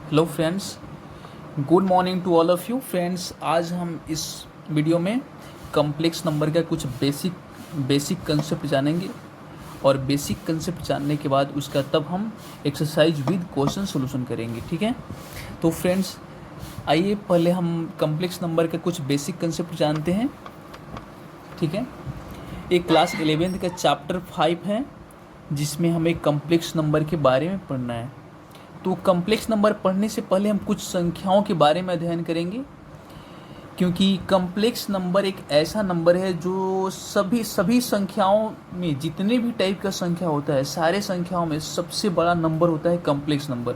Hello friends, good morning to all of you friends. आज हम इस वीडियो में कॉम्प्लेक्स नंबर का कुछ बेसिक कंसेप्ट जानेंगे और बेसिक कंसेप्ट जानने के बाद उसका तब हम एक्सरसाइज विद क्वेश्चन सॉल्यूशन करेंगे। ठीक है, तो फ्रेंड्स आइए पहले हम कॉम्प्लेक्स नंबर का कुछ बेसिक कंसेप्ट जानते हैं। ठीक है, एक क्लास 11th का चैप्टर 5 है जिसमें हमें कॉम्प्लेक्स नंबर के बारे में पढ़ना है। तो कॉम्प्लेक्स नंबर पढ़ने से पहले हम कुछ संख्याओं के बारे में अध्ययन करेंगे, क्योंकि कॉम्प्लेक्स नंबर एक ऐसा नंबर है जो सभी संख्याओं में, जितने भी टाइप का संख्या होता है, सारे संख्याओं में सबसे बड़ा नंबर होता है कॉम्प्लेक्स नंबर।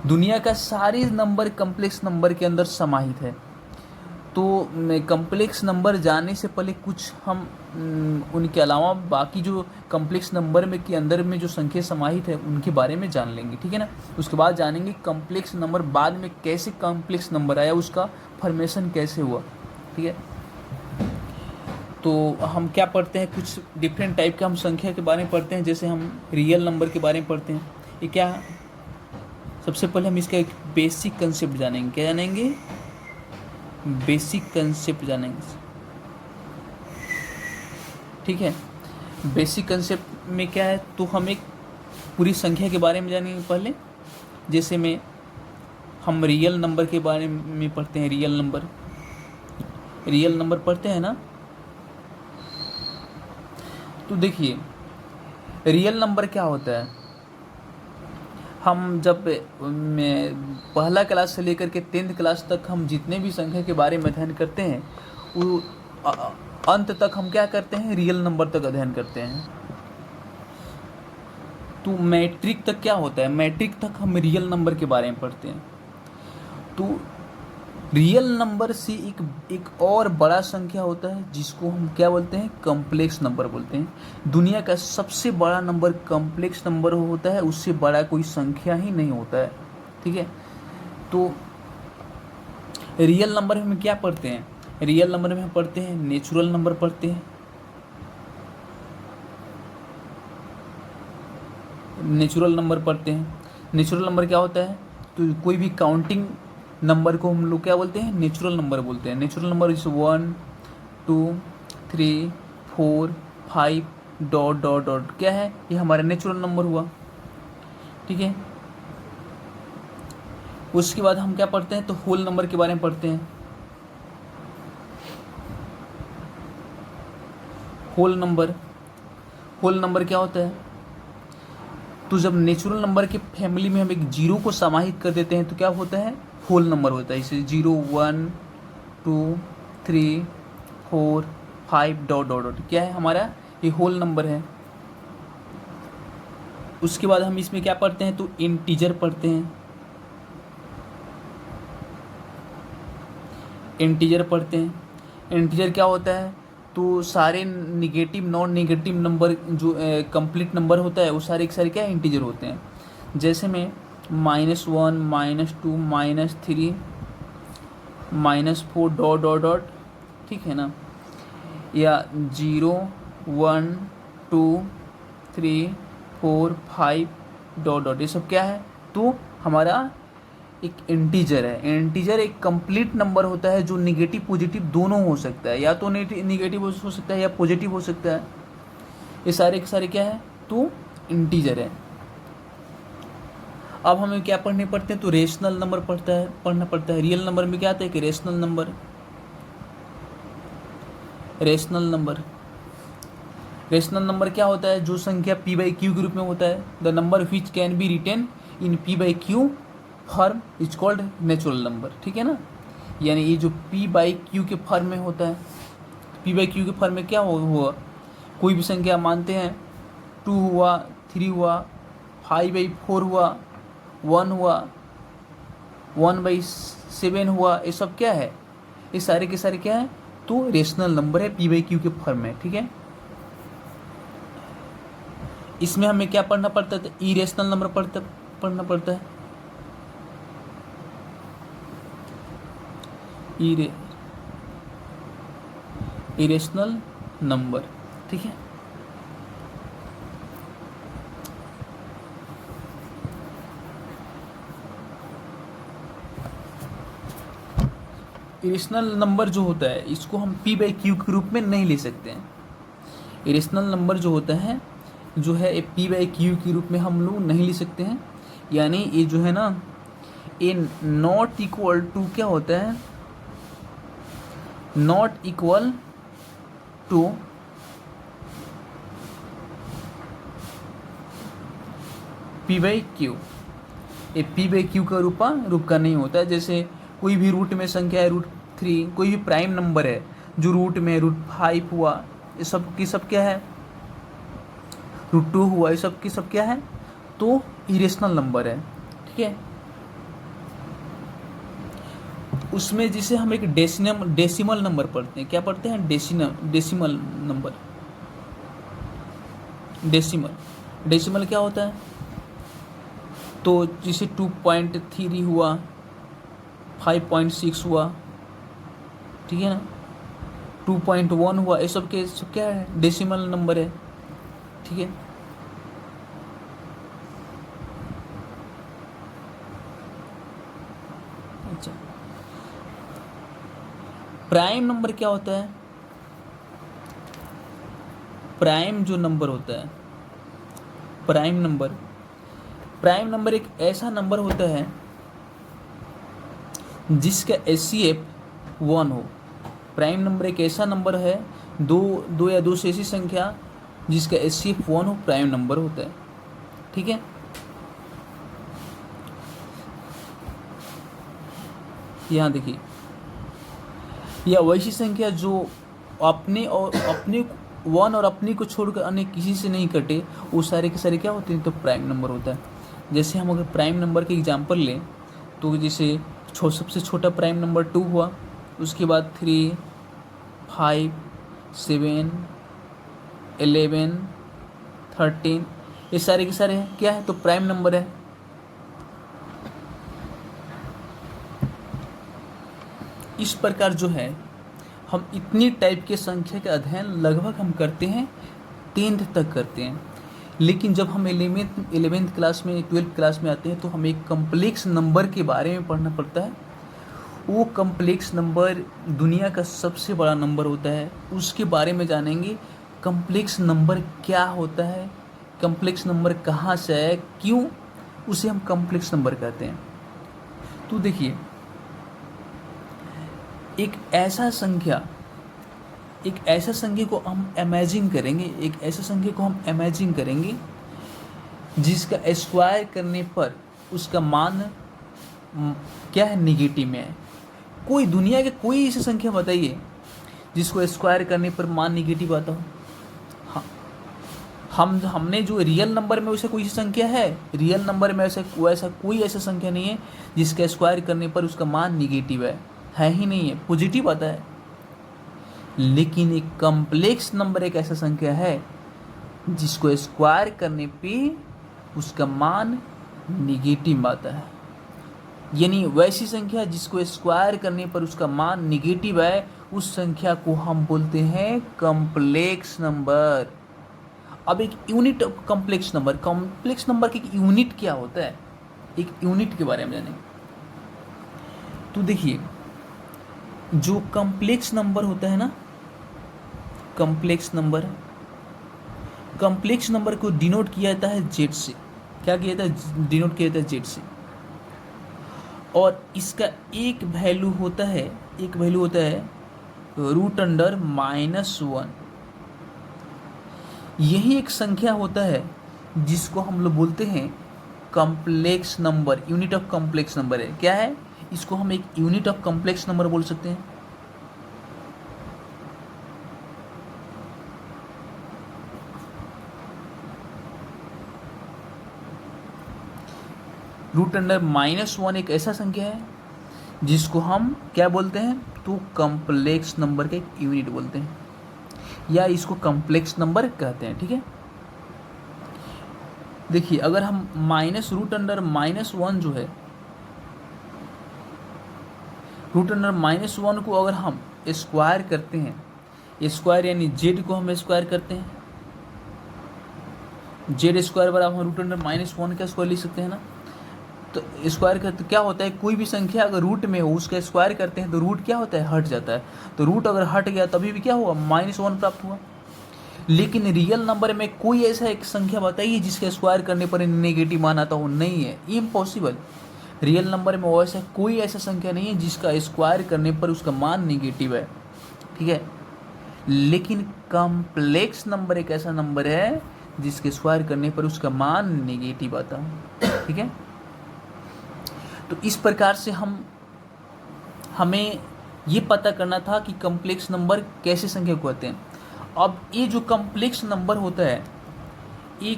दुनिया का सारे नंबर कॉम्प्लेक्स नंबर के अंदर समाहित है। तो कॉम्प्लेक्स नंबर जानने से पहले कुछ हम उनके अलावा बाकी जो कॉम्प्लेक्स नंबर में के अंदर में जो संख्या समाहित है उनके बारे में जान लेंगे। ठीक है ना, उसके बाद जानेंगे कॉम्प्लेक्स नंबर बाद में कैसे कॉम्प्लेक्स नंबर आया, उसका फॉर्मेशन कैसे हुआ। ठीक है, तो हम क्या पढ़ते हैं, कुछ डिफरेंट टाइप का हम संख्या के बारे में पढ़ते हैं। जैसे हम रियल नंबर के बारे में पढ़ते हैं। ये क्या, सबसे पहले हम इसका एक बेसिक कंसेप्ट जानेंगे। क्या जानेंगे? बेसिक कंसेप्ट जानेंगे। ठीक है, बेसिक कंसेप्ट में क्या है, तो हम एक पूरी संख्या के बारे में जानेंगे पहले। जैसे में हम रियल नंबर के बारे में पढ़ते हैं। रियल नंबर पढ़ते हैं ना, तो देखिए रियल नंबर क्या होता है। हम जब पहला क्लास से लेकर के 10th क्लास तक हम जितने भी संख्या के बारे में अध्ययन करते हैं, वो अंत तक हम क्या करते हैं, रियल नंबर तक अध्ययन करते हैं। तो मैट्रिक तक क्या होता है, मैट्रिक तक हम रियल नंबर के बारे में पढ़ते हैं। तो रियल नंबर से एक और बड़ा संख्या होता है जिसको हम क्या बोलते हैं, कॉम्प्लेक्स नंबर बोलते हैं। दुनिया का सबसे बड़ा नंबर कॉम्प्लेक्स नंबर होता है, उससे बड़ा कोई संख्या ही नहीं होता है। ठीक है, तो रियल नंबर में हम क्या पढ़ते हैं, रियल नंबर में हम पढ़ते हैं नेचुरल नंबर पढ़ते हैं। नेचुरल नंबर पढ़ते हैं। नेचुरल नंबर क्या होता है, तो कोई भी काउंटिंग नंबर को हम लोग क्या बोलते हैं, नेचुरल नंबर बोलते हैं। नेचुरल नंबर जैसे 1 2 3 4 5 डॉट डॉट डॉट, क्या है, ये हमारा नेचुरल नंबर हुआ। ठीक है, उसके बाद हम क्या पढ़ते हैं, तो होल नंबर के बारे में पढ़ते हैं। होल नंबर क्या होता है, तो जब नेचुरल नंबर के फैमिली में हम एक जीरो को समाहित कर देते हैं तो क्या होता है, होल नंबर होता है। इसे 0 1 2 3 4 5 डॉट डॉट डॉट, क्या है हमारा, ये होल नंबर है। उसके बाद हम इसमें क्या पढ़ते हैं, तो इंटीजर पढ़ते हैं। इंटीजर क्या होता है, तो सारे निगेटिव नॉन निगेटिव नंबर जो कंप्लीट नंबर होता है वो सारे के सारे क्या इंटीजर होते हैं। जैसे में -1 -2 -3 -4 डॉट डॉट डॉट, ठीक है ना, या 0 1 2 3 4 5 डॉट डॉट, ये सब क्या है, तो हमारा एक इंटीजर है। इंटीजर एक कंप्लीट नंबर होता है जो निगेटिव पॉजिटिव दोनों हो सकता है, या तो निगेटिव हो सकता है या पॉजिटिव हो सकता है। ये सारे के सारे क्या है, तो इंटीजर है। अब हमें क्या पढ़ने पड़ते हैं, तो रेशनल नंबर पढ़ना पड़ता है। रियल नंबर में क्या आता है कि रेशनल नंबर क्या होता है, जो संख्या p/q के रूप में होता है। The number which can be written in p/q form is called natural number. ठीक है ना, यानी ये जो p/q के फॉर्म में होता है, p/q के फॉर्म में क्या हुआ, कोई भी संख्या मानते हैं 2 हुआ, 3 हुआ, 5/4 हुआ, 1 हुआ, 1/7 हुआ, ये सब क्या है, ये सारे के सारे क्या है, तो रेशनल नंबर है, p/q के फॉर्म में। ठीक है, इसमें हमें क्या पढ़ना पड़ता है, तो इरेशनल नंबर पढ़ना पड़ता है। इरेशनल नंबर, ठीक है। इरेशनल नंबर जो होता है इसको हम पी बाई क्यू के रूप में नहीं ले सकते हैं। इरेशनल नंबर जो होता है जो है ये पी बाई क्यू के रूप में हम लोग नहीं ले सकते हैं। यानी ये जो है ना ये नॉट इक्वल टू क्या होता है, not equal to p by q. ये पी बाई क्यू का रूप का नहीं होता है। जैसे कोई भी रूट में संख्या है √3, कोई भी प्राइम नंबर है जो रूट में √5 हुआ, ये सब की सब क्या है, √2 हुआ, ये सब की सब क्या है, तो इरेशनल नंबर है। ठीक है, उसमें जिसे हम एक डेसिमल नंबर पढ़ते हैं, क्या पढ़ते हैं, डेसिमल नंबर। डेसिमल क्या होता है, तो जिसे 2.3 हुआ, 5.6 हुआ, ठीक है ना, 2.1 हुआ, ये सब के सब क्या है, डेसिमल नंबर है। ठीक है, अच्छा, प्राइम नंबर क्या होता है, प्राइम जो नंबर होता है, प्राइम नंबर एक ऐसा नंबर होता है जिसका HCF 1 हो। प्राइम नंबर एक ऐसा नंबर है, दो या दो से ऐसी संख्या जिसका HCF 1 हो, प्राइम नंबर होता है। ठीक है, यहाँ देखिए, यह वैसी संख्या जो अपने 1 और अपने को छोड़कर अन्य किसी से नहीं कटे, वो सारे के सारे क्या होते हैं, तो प्राइम नंबर होता है। जैसे हम अगर प्राइम नंबर के एग्जांपल लें तो जैसे सबसे छोटा प्राइम नंबर 2 हुआ, उसके बाद 3, 5, 7, 11, 13, ये सारे के सारे हैं क्या है, तो प्राइम नंबर है। इस प्रकार जो है हम इतनी टाइप के संख्या का अध्ययन लगभग हम करते हैं 10th तक करते हैं। लेकिन जब हम 11th क्लास में 12th क्लास में आते हैं तो हमें एक कम्प्लेक्स नंबर के बारे में पढ़ना पड़ता है। वो कम्प्लेक्स नंबर दुनिया का सबसे बड़ा नंबर होता है, उसके बारे में जानेंगे। कम्प्लेक्स नंबर क्या होता है, कम्प्लेक्स नंबर कहाँ से है, क्यों उसे हम कम्प्लेक्स नंबर कहते हैं। तो देखिए, एक ऐसा संख्या को हम इमेजिन करेंगे, जिसका स्क्वायर करने पर उसका मान क्या है, निगेटिव में है। कोई दुनिया के कोई ऐसी संख्या बताइए जिसको स्क्वायर करने पर मान निगेटिव आता हो। हाँ, हमने जो रियल नंबर में वैसे कोई सी संख्या है, रियल नंबर में वैसा कोई ऐसा संख्या नहीं है जिसका स्क्वायर करने पर उसका मान निगेटिव है ही नहीं है, पॉजिटिव आता है। लेकिन एक कम्प्लेक्स नंबर एक ऐसा संख्या है जिसको स्क्वायर करने पे उसका मान निगेटिव आता है। यानी वैसी संख्या जिसको स्क्वायर करने पर उसका मान निगेटिव है, उस संख्या को हम बोलते हैं कम्प्लेक्स नंबर। अब एक यूनिट ऑफ कम्प्लेक्स नंबर की एक यूनिट क्या होता है, एक यूनिट के बारे में जानेंगे। तो देखिए, जो कम्प्लेक्स नंबर होता है ना, कम्प्लेक्स नंबर को डिनोट किया जाता है जेड से। क्या किया जाता है, डिनोट किया जाता है जेड से। और इसका एक वैल्यू होता है √(-1). यही एक संख्या होता है जिसको हम लोग बोलते हैं complex number, unit of complex number है। क्या है, इसको हम एक यूनिट ऑफ कम्प्लेक्स नंबर बोल सकते हैं। √(-1) एक ऐसा संख्या है जिसको हम क्या बोलते हैं, तो कम्प्लेक्स नंबर के एक यूनिट बोलते हैं, या इसको कम्प्लेक्स नंबर कहते हैं। ठीक है, देखिए, अगर हम √(-1) जो है, √(-1) को अगर हम स्क्वायर करते हैं, स्क्वायर यानी जेड को हम स्क्वायर करते हैं, जेड स्क्वायर बराबर हम √(-1) का स्क्वायर लिख सकते हैं ना। तो स्क्वायर करते क्या होता है, कोई भी संख्या अगर रूट में हो उसका स्क्वायर करते हैं तो रूट क्या होता है, हट जाता है। तो रूट अगर हट गया तभी भी क्या हुआ, -1 प्राप्त हुआ। लेकिन रियल नंबर में कोई ऐसा एक संख्या बताइए जिसके स्क्वायर करने पर नेगेटिव मान आता हो, नहीं है, इम्पॉसिबल। रियल नंबर में वैसा कोई ऐसा संख्या नहीं है जिसका स्क्वायर करने पर उसका मान नेगेटिव है, ठीक है। लेकिन कॉम्प्लेक्स नंबर एक ऐसा नंबर है जिसके स्क्वायर करने पर उसका मान नेगेटिव आता है, ठीक है। तो इस प्रकार से हमें ये पता करना था कि कॉम्प्लेक्स नंबर कैसे संख्या को कहते हैं। अब ये जो कॉम्प्लेक्स नंबर होता है, ये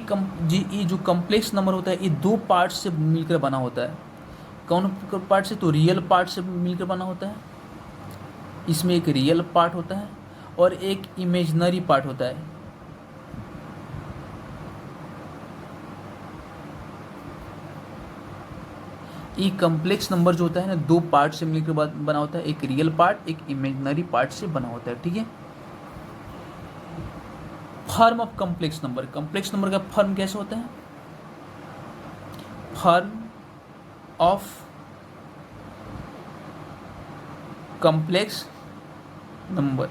जो कॉम्प्लेक्स नंबर होता है ये दो पार्ट से मिलकर बना होता है। कौन पार्ट से, तो रियल पार्ट से मिलकर बना होता है। इसमें एक रियल पार्ट होता है और एक इमेजिनरी पार्ट होता है। ये कॉम्प्लेक्स नंबर जो होता है ना, दो पार्ट से मिलकर बना होता है, एक रियल पार्ट एक इमेजिनरी पार्ट से बना होता है, ठीक है। Form of complex number, complex number का फॉर्म कैसे होता है, फॉर्म ऑफ कॉम्प्लेक्स नंबर।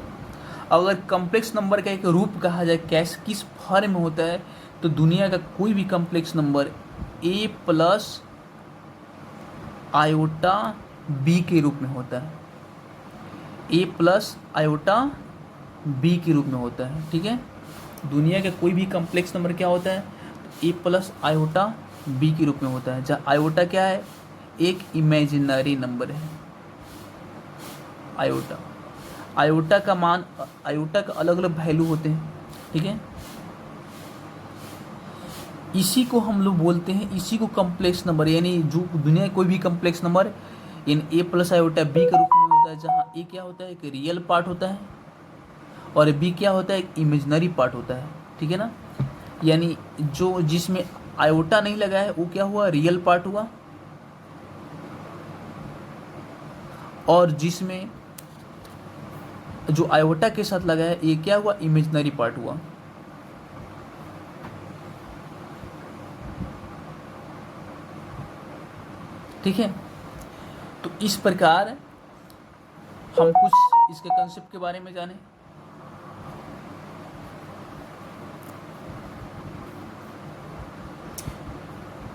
अगर कॉम्प्लेक्स नंबर का एक रूप कहा जाए कैसे किस फॉर्म में होता है, तो दुनिया का कोई भी complex number a plus iota b के रूप में होता है, a प्लस आयोटा b के रूप में होता है, ठीक है। दुनिया का कोई भी कॉम्प्लेक्स नंबर क्या होता है, a प्लस आयोटा b के रूप में होता है, जहाँ आयोटा क्या है, एक इमेजिनरी नंबर है। आयोटा का मान, आयोटा का अलग अलग वैल्यू होते हैं, ठीक है। इसी को हम लोग बोलते हैं, इसी को कॉम्प्लेक्स नंबर, यानी जो दुनिया का कोई भी कॉम्प्लेक्स नंबर यानी a प्लस आयोटा b के रूप में होता है, जहाँ a क्या होता है, एक रियल पार्ट होता है और b क्या होता है, एक इमेजिनरी पार्ट होता है, ठीक है ना। यानी जो जिसमें आयोटा नहीं लगा है वो क्या हुआ, रियल पार्ट हुआ, और जिसमें जो आयोटा के साथ लगा है ये क्या हुआ, इमेजिनरी पार्ट हुआ। ठीक है, तो इस प्रकार हम कुछ इसके कंसेप्ट के बारे में जाने।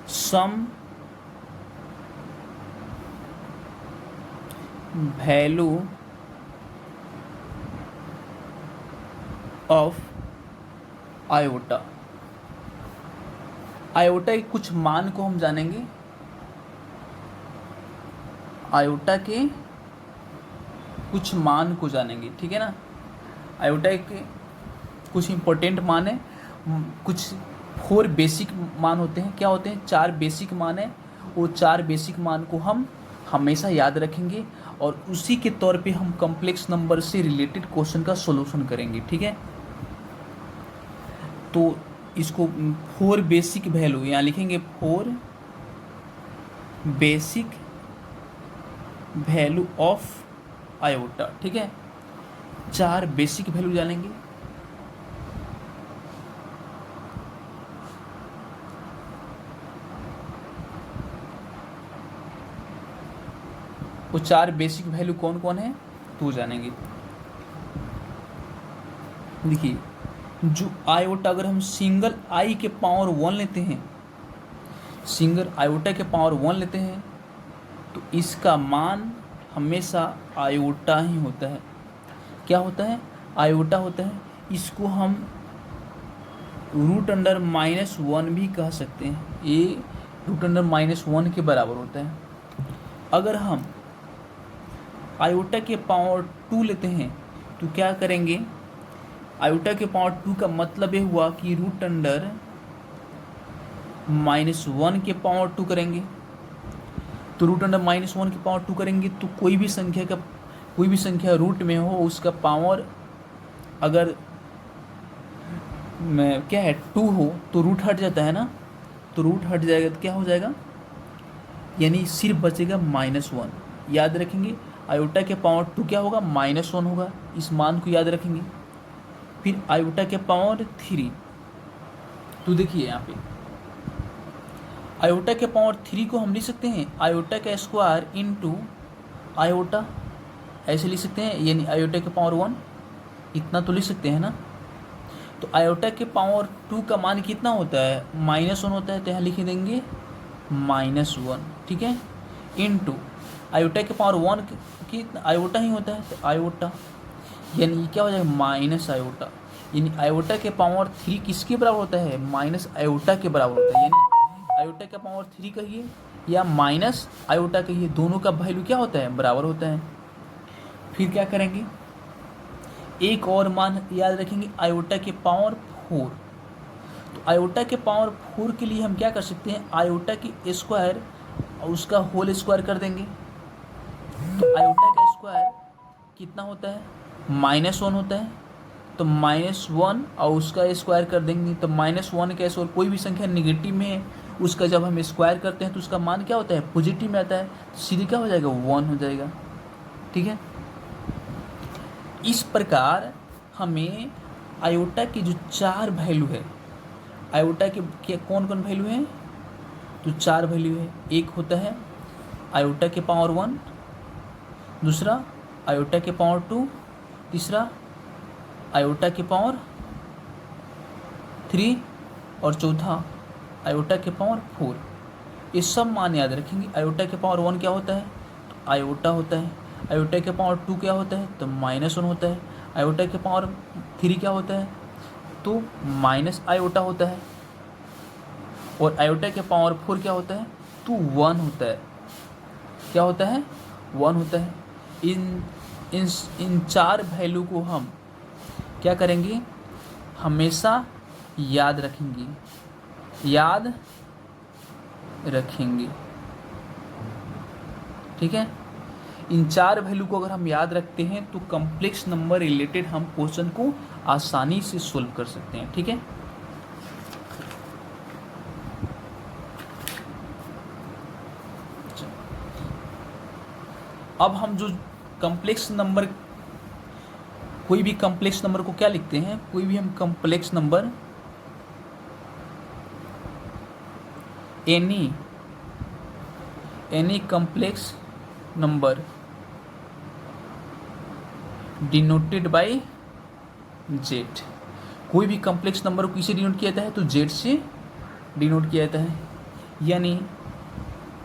Sum value of iota, iota के कुछ मान को हम जानेंगे, आयोटा के कुछ मान को जानेंगे, ठीक है ना। आयोटा के कुछ इंपॉर्टेंट मान है, कुछ 4 बेसिक मान होते हैं, क्या होते हैं, 4 बेसिक मान है। वो 4 बेसिक मान को हम हमेशा याद रखेंगे और उसी के तौर पे हम कॉम्प्लेक्स नंबर से रिलेटेड क्वेश्चन का सॉल्यूशन करेंगे, ठीक है। तो इसको 4 बेसिक वैल्यू यहाँ लिखेंगे, 4 बेसिक वैल्यू ऑफ आयोटा, ठीक है। 4 बेसिक वैल्यू जानेंगे। वो 4 बेसिक वैल्यू कौन कौन है तो जानेंगे। देखिए, जो आयोटा अगर हम सिंगल आई के पावर 1 लेते हैं, सिंगल आयोटा के पावर 1 लेते हैं, तो इसका मान हमेशा आयोटा ही होता है। क्या होता है, आयोटा होता है। इसको हम √-1 भी कह सकते हैं, ये √-1 के बराबर होता है। अगर हम आयोटा के पावर 2 लेते हैं तो क्या करेंगे, आयोटा के पावर 2 का मतलब ये हुआ कि √-1 के पावर 2 करेंगे। तो √-1 के पावर 2 करेंगे तो कोई भी संख्या रूट में हो उसका पावर अगर क्या है 2 हो तो रूट हट जाता है ना, तो रूट हट जाएगा तो क्या हो जाएगा, यानी सिर्फ बचेगा -1। याद रखेंगे, आयोटा के पावर 2 क्या होगा, -1 होगा, इस मान को याद रखेंगे। फिर आयोटा के पावर 3, तो देखिए यहाँ पे आयोटा के पावर 3 को हम लिख सकते हैं आयोटा का स्क्वायर इंटू आयोटा, ऐसे लिख सकते हैं, यानी आयोटा के पावर 1 इतना तो लिख सकते हैं ना। तो आयोटा के पावर 2 का मान कितना होता है, -1 होता है, तो यहाँ लिख देंगे -1, ठीक है, इंटू आयोटा के पावर 1 की आयोटा ही होता है, तो आयोटा, यानी ये क्या हो जाएगा माइनस आयोटा, यानी आयोटा के पावर 3 किसके बराबर होता है, माइनस आयोटा के बराबर होता है, यानी आयोटा का पावर 3 कहिए या माइनस आयोटा कहिए, दोनों का वैल्यू क्या होता है, बराबर होता है। फिर क्या करेंगे, एक और मान याद रखेंगे आयोटा के पावर 4। तो आयोटा के पावर 4 के लिए हम क्या कर सकते हैं, आयोटा की स्क्वायर और उसका होल स्क्वायर कर देंगे। तो आयोटा का स्क्वायर कितना होता है, -1 होता है, तो -1 और उसका स्क्वायर कर देंगे, तो -1 का स्क्वायर, कोई भी संख्या निगेटिव में है उसका जब हम स्क्वायर करते हैं तो उसका मान क्या होता है, पॉजिटिव में आता है, सीधे क्या हो जाएगा 1 हो जाएगा, ठीक है। इस प्रकार हमें आयोटा की जो 4 वैल्यू है, आयोटा के कौन कौन वैल्यू है, तो 4 वैल्यू है, एक होता है आयोटा के पावर 1, दूसरा आयोटा के पावर 2, तीसरा आयोटा के पावर 3 और चौथा आयोटा के पावर 4। ये सब मान याद रखेंगे। आयोटा के पावर 1 क्या होता है, तो आयोटा होता है, आयोटा के पावर 2 क्या होता है, तो -1 होता है, आयोटा के पावर 3 क्या होता है, तो माइनस आयोटा होता है, और आयोटा के पावर 4 क्या होता है, तो 1 होता है, क्या होता है 1 होता है। इन 4 वैल्यू को हम क्या करेंगे, हमेशा याद रखेंगे, ठीक है। इन 4 वैल्यू को अगर हम याद रखते हैं तो कॉम्प्लेक्स नंबर रिलेटेड हम क्वेश्चन को आसानी से सोल्व कर सकते हैं, ठीक है। अब हम जो कॉम्प्लेक्स नंबर, कोई भी कॉम्प्लेक्स नंबर को क्या लिखते हैं, कोई भी हम complex number any complex number denoted by Z, कोई भी कॉम्प्लेक्स नंबर को किसे डिनोट किया जाता है, तो जेड से डिनोट किया जाता है, यानी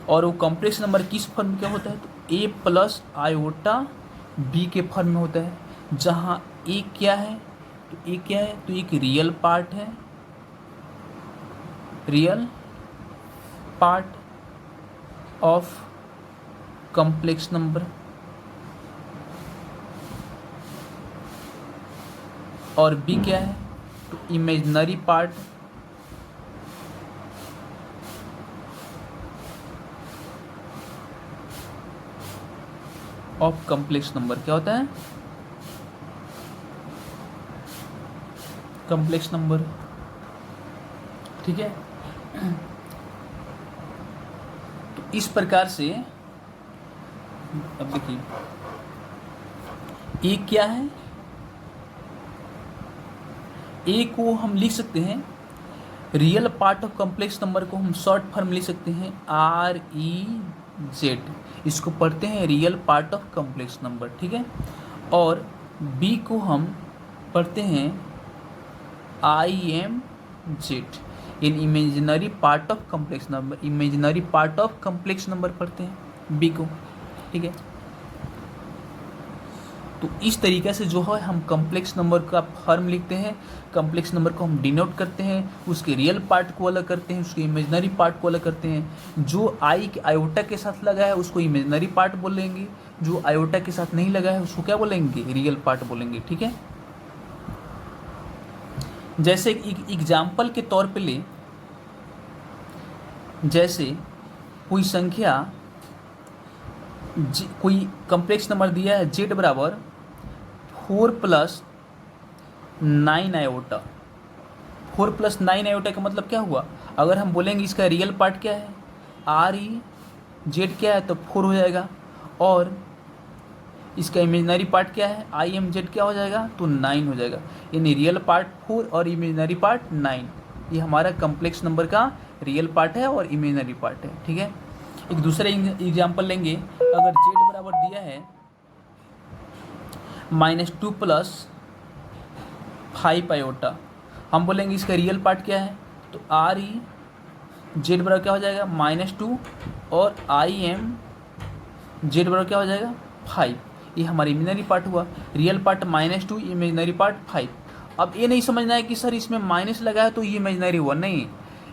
और वो कॉम्प्लेक्स नंबर किस फॉर्म में क्या होता है, तो a प्लस आयोटा b के फॉर्म में होता है, जहाँ a क्या है, तो a क्या है, तो एक रियल पार्ट है, real part of complex number, और b क्या है, तो imaginary part of complex number, क्या होता है, कॉम्प्लेक्स नंबर, ठीक है। तो इस प्रकार से अब देखिए ए क्या है, ए को हम लिख सकते हैं, real part of complex number को हम शॉर्ट फॉर्म लिख सकते हैं REZ, इसको पढ़ते हैं real part of complex number, ठीक है। और बी को हम पढ़ते हैं IMZ, in imaginary part of complex number, imaginary part of complex number पढ़ते हैं बी को, ठीक है। तो इस तरीके से जो है हम कॉम्प्लेक्स नंबर का फॉर्म लिखते हैं, कॉम्प्लेक्स नंबर को हम डिनोट करते हैं, उसके रियल पार्ट को अलग करते हैं, उसके इमेजिनरी पार्ट को अलग करते हैं। जो आई के आयोटा के साथ लगा है उसको इमेजिनरी पार्ट बोलेंगे, जो आयोटा के साथ नहीं लगा है उसको क्या बोलेंगे, रियल पार्ट बोलेंगे, ठीक है। जैसे एक एग्जाम्पल के तौर पे ले, जैसे कोई संख्या कोई कॉम्प्लेक्स नंबर दिया है z बराबर 4 + 9 आयोटा, 4 + 9 आयोटा का मतलब क्या हुआ, अगर हम बोलेंगे इसका रियल पार्ट क्या है REZ क्या है, तो 4 हो जाएगा, और इसका इमेजिनरी पार्ट क्या है IMZ क्या हो जाएगा, तो 9 हो जाएगा, यानी रियल पार्ट 4 और इमेजिनरी पार्ट 9। ये हमारा कॉम्प्लेक्स नंबर का रियल पार्ट है और इमेजिनरी पार्ट है, ठीक है। एक दूसरा एग्जाम्पल लेंगे, अगर जेड बराबर दिया है -2 प्लस 5 आयोटा, हम बोलेंगे इसका रियल पार्ट क्या है, तो आर ई जेड बराबर क्या हो जाएगा -2 और आई एम जेड बराबर क्या हो जाएगा 5। ये हमारा इमेजिनरी पार्ट हुआ, रियल पार्ट -2, इमेजिनरी पार्ट 5। अब ये नहीं समझना है कि सर इसमें माइनस लगा है तो ये इमेजिनरी हुआ, नहीं,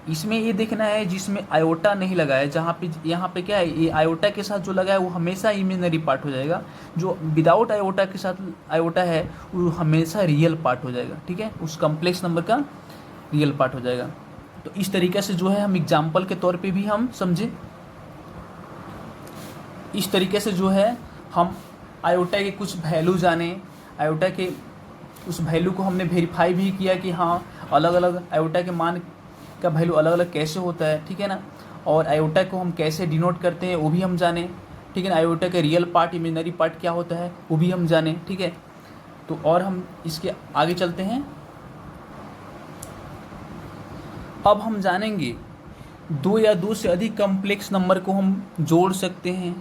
इसमें ये देखना है जिसमें आयोटा नहीं लगा है, जहाँ पे यहाँ पे क्या है, ये आयोटा के साथ जो लगा है वो हमेशा इमेजिनरी पार्ट हो जाएगा, जो विदाउट आयोटा के साथ आयोटा है वो हमेशा रियल पार्ट हो जाएगा, ठीक है, उस कम्प्लेक्स नंबर का रियल पार्ट हो जाएगा। तो इस तरीके से जो है हम एग्जाम्पल के तौर पे भी हम समझें, इस तरीके से जो है हम आयोटा के कुछ वैल्यू जाने, आयोटा के उस वैल्यू को हमने वेरीफाई भी किया कि हाँ अलग अलग आयोटा के मान का वैल्यू अलग अलग कैसे होता है, ठीक है ना, और आयोटा को हम कैसे डिनोट करते हैं वो भी हम जाने, ठीक है ना, आयोटा के रियल पार्ट इमेजिनरी पार्ट क्या होता है वो भी हम जाने, ठीक है। तो और हम इसके आगे चलते हैं, अब हम जानेंगे दो या दो से अधिक कॉम्प्लेक्स नंबर को हम जोड़ सकते हैं,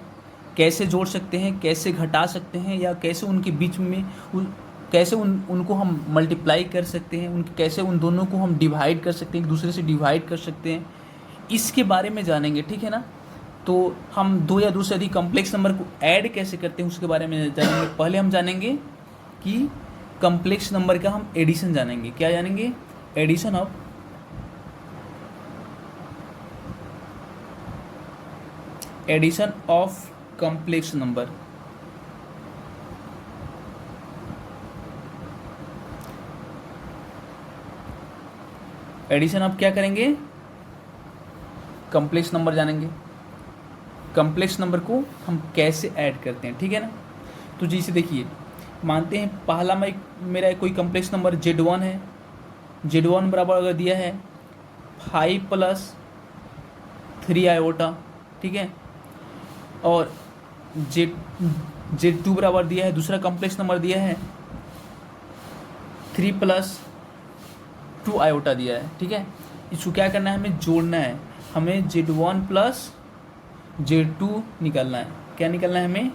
कैसे जोड़ सकते हैं, कैसे घटा सकते हैं, या कैसे उनके बीच में कैसे उनको हम मल्टीप्लाई कर सकते हैं, कैसे उन दोनों को हम डिवाइड कर सकते हैं, एक दूसरे से डिवाइड कर सकते हैं, इसके बारे में जानेंगे, ठीक है ना। तो हम दो या दो से अधिक कॉम्प्लेक्स नंबर को ऐड कैसे करते हैं उसके बारे में जानेंगे। पहले हम जानेंगे कि कॉम्प्लेक्स नंबर का हम एडिशन जानेंगे, क्या जानेंगे, addition of complex number. Addition आप क्या करेंगे, कॉम्प्लेक्स नंबर जानेंगे, कॉम्प्लेक्स नंबर को हम कैसे ऐड करते हैं, ठीक है ना। तो जैसे देखिए, मानते हैं पहला मेरा कोई कॉम्प्लेक्स नंबर Z1 है, Z1 बराबर अगर दिया है 5 + 3 आयोटा, ठीक है, और Z2 बराबर दिया है, दूसरा कॉम्प्लेक्स नंबर दिया है 3 + 2 आयोटा दिया है, ठीक है। इसको क्या करना है, हमें जोड़ना है, हमें Z1 + Z2 निकालना है, क्या निकालना है हमें,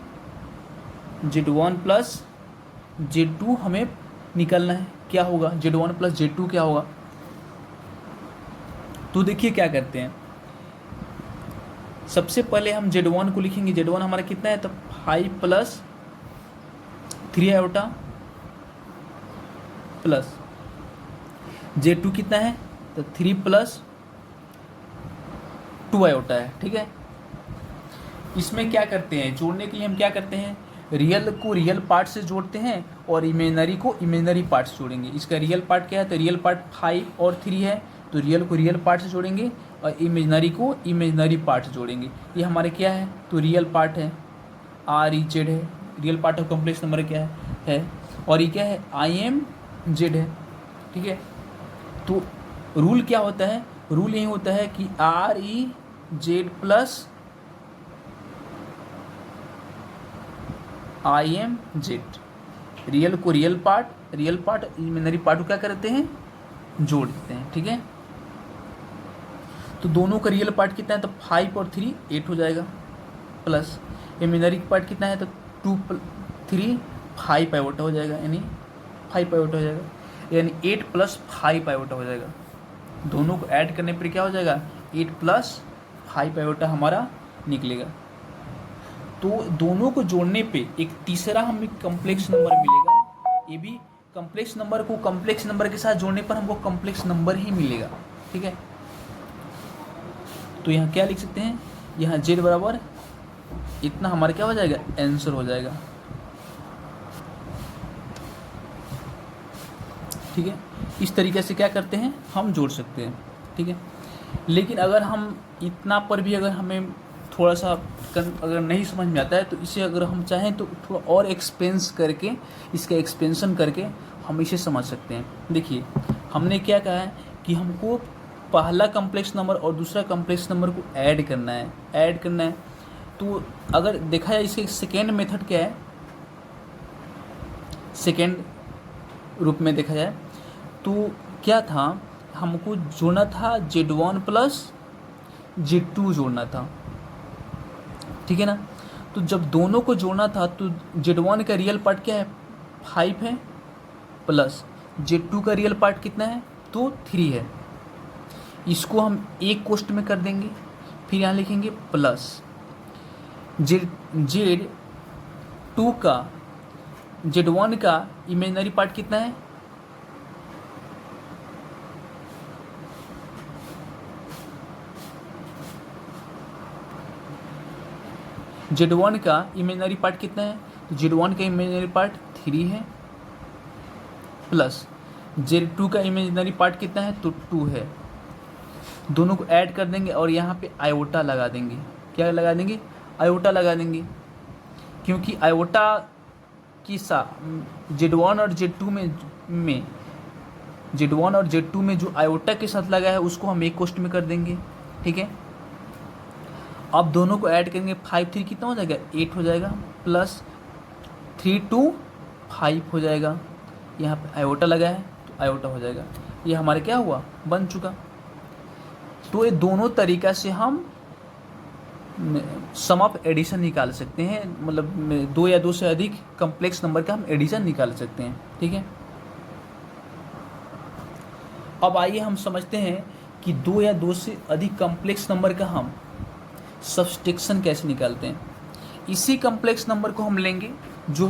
Z1 + Z2 हमें निकालना है, क्या होगा Z1 + Z2 क्या होगा। तो देखिए क्या करते हैं, सबसे पहले हम Z1 को लिखेंगे, Z1 हमारा कितना है, तो 5 + 3 आयोटा प्लस Z2 कितना है, तो 3 + 2 आयोटा है, ठीक है। इसमें क्या करते हैं, जोड़ने के लिए हम क्या करते हैं, रियल को रियल पार्ट से जोड़ते हैं और इमेजिनरी को इमेजिनरी पार्ट से जोड़ेंगे। इसका रियल पार्ट क्या है, तो रियल पार्ट 5 और 3 है, तो रियल को रियल पार्ट से जोड़ेंगे और इमेजिनरी को इमेजिनरी पार्ट से जोड़ेंगे। ये हमारे क्या है, तो रियल पार्ट है, REZ है, real part of complex number क्या है, और ये क्या है, IMZ है, ठीक है। तो रूल क्या होता है, रूल यही होता है कि REZ + IMZ, रियल को रियल पार्ट इमेजिनरी पार्ट को क्या करते हैं, जोड़ देते हैं, ठीक है। तो दोनों का रियल पार्ट कितना है, तो 5 और 3 8 हो जाएगा, प्लस इमेजिनरी पार्ट कितना है, तो 2 + 3 5 आयोटा हो जाएगा, यानी 5 आयोटा हो जाएगा, यानी 8 + 5 आयोटा हो जाएगा। दोनों को ऐड करने पर क्या हो जाएगा, 8 + 5 आयोटा हमारा निकलेगा। तो दोनों को जोड़ने पे एक तीसरा हमें कॉम्प्लेक्स नंबर मिलेगा, ये भी कॉम्प्लेक्स नंबर को कॉम्प्लेक्स नंबर के साथ जोड़ने पर हमको कॉम्प्लेक्स नंबर ही मिलेगा, ठीक है। तो यहाँ क्या लिख सकते हैं, यहाँ Z बराबर इतना हमारा क्या हो जाएगा, आंसर हो जाएगा, ठीक है। इस तरीके से क्या करते हैं, हम जोड़ सकते हैं, ठीक है। लेकिन अगर हम इतना पर भी अगर हमें थोड़ा सा अगर नहीं समझ में आता है, तो इसे अगर हम चाहें तो थोड़ा और एक्सपेंस करके, इसका एक्सपेंशन करके हम इसे समझ सकते हैं। देखिए हमने क्या कहा है कि हमको पहला कॉम्प्लेक्स नंबर और दूसरा कॉम्प्लेक्स नंबर को ऐड करना है, तो अगर देखा जाए इसके सेकेंड मेथड क्या है, सेकेंड रूप में देखा जाए तो क्या था, हमको जोड़ना था Z1 + Z2 जोड़ना था, ठीक है ना। तो जब दोनों को जोड़ना था तो Z1 का रियल पार्ट क्या है, 5 है, प्लस Z2 का रियल पार्ट कितना है, तो 3 है। इसको हम एक कोष्ट में कर देंगे, फिर यहाँ लिखेंगे प्लस Z2 का Z1 का इमेजिनरी पार्ट कितना है, Z1 का इमेजिनरी पार्ट कितना है, तो Z1 का इमेजिनरी पार्ट 3 है, प्लस Z2 का इमेजिनरी पार्ट कितना है, तो 2 है। दोनों को ऐड कर देंगे और यहाँ पे आयोटा लगा देंगे। क्या लगा देंगे, आयोटा लगा देंगे, क्योंकि आयोटा की Z1 और Z2 में जो आयोटा के साथ लगा है उसको हम एक कोष्ट में कर देंगे, ठीक है। अब दोनों को ऐड करेंगे, 5 3 कितना हो जाएगा, 8 हो जाएगा, प्लस 3 2 5 हो जाएगा। यहाँ पे आयोटा लगा है तो आयोटा हो जाएगा। ये हमारे क्या हुआ, बन चुका। तो ये दोनों तरीका से हम सम ऑफ एडिशन निकाल सकते हैं, मतलब 2 या 2 से अधिक कम्प्लेक्स नंबर का हम एडिशन निकाल सकते हैं, ठीक है। अब आइए हम समझते हैं कि 2 या 2 से अधिक कम्प्लेक्स नंबर का हम सब्सट्रैक्शन कैसे निकालते हैं। इसी कम्प्लेक्स नंबर को हम लेंगे जो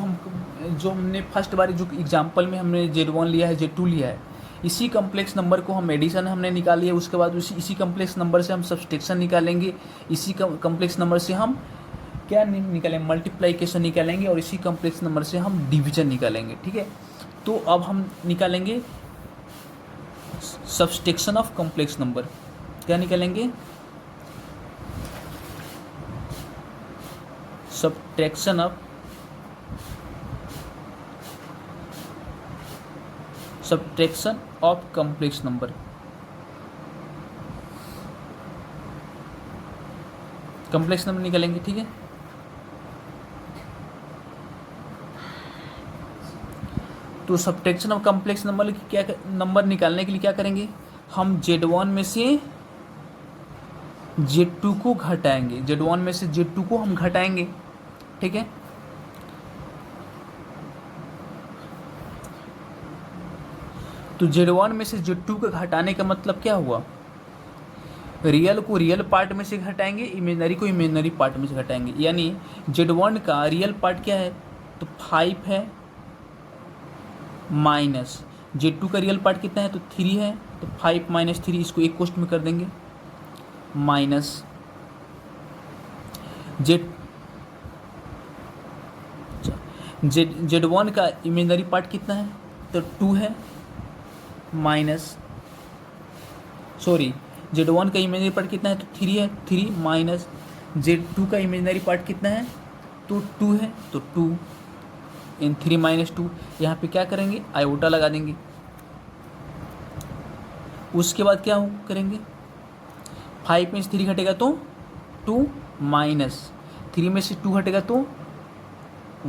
हमने फर्स्ट बार जो एग्जांपल में हमने Z1 लिया है, Z2 लिया है, इसी कम्प्लेक्स नंबर को हम एडिशन हमने निकाल लिया। उसके बाद इसी कम्प्लेक्स नंबर से हम सब्सट्रैक्शन निकालेंगे। इसी कम्प्लेक्स नंबर से हम क्या निकालेंगे, मल्टीप्लिकेशन निकालेंगे, और इसी कम्प्लेक्स नंबर से हम डिवीजन निकालेंगे, ठीक है। तो अब हम निकालेंगे सब्सट्रैक्शन ऑफ कम्प्लेक्स नंबर। क्या निकालेंगे, subtraction of complex number. Complex number निकालेंगे, ठीक है। तो सब्ट्रैक्शन ऑफ कम्प्लेक्स नंबर क्या, नंबर निकालने के लिए क्या करेंगे, हम Z1 में से Z2 को घटाएंगे। Z1 में से Z2 को हम घटाएंगे, ठीक है। तो Z1 में से Z2 को घटाने का मतलब क्या हुआ, रियल को रियल पार्ट में से घटाएंगे, इमेजिनरी को इमेजिनरी पार्ट में से घटाएंगे। यानी Z1 का रियल पार्ट क्या है, तो 5 है, माइनस Z2 का रियल पार्ट कितना है, तो 3 है, तो 5 माइनस 3, इसको एक कोष्ट में कर देंगे, माइनस Z1 का इमेजिनरी पार्ट कितना है, तो 2 है, माइनस Z1 का इमेजिनरी पार्ट कितना है, तो 3 है, 3 माइनस Z2 का इमेजिनरी पार्ट कितना है, तो 2 है, तो 2 इन 3 माइनस 2। यहाँ पे क्या करेंगे, आयोटा लगा देंगे। उसके बाद क्या करेंगे, 5 में से 3 घटेगा तो 2, माइनस 3 में से 2 घटेगा तो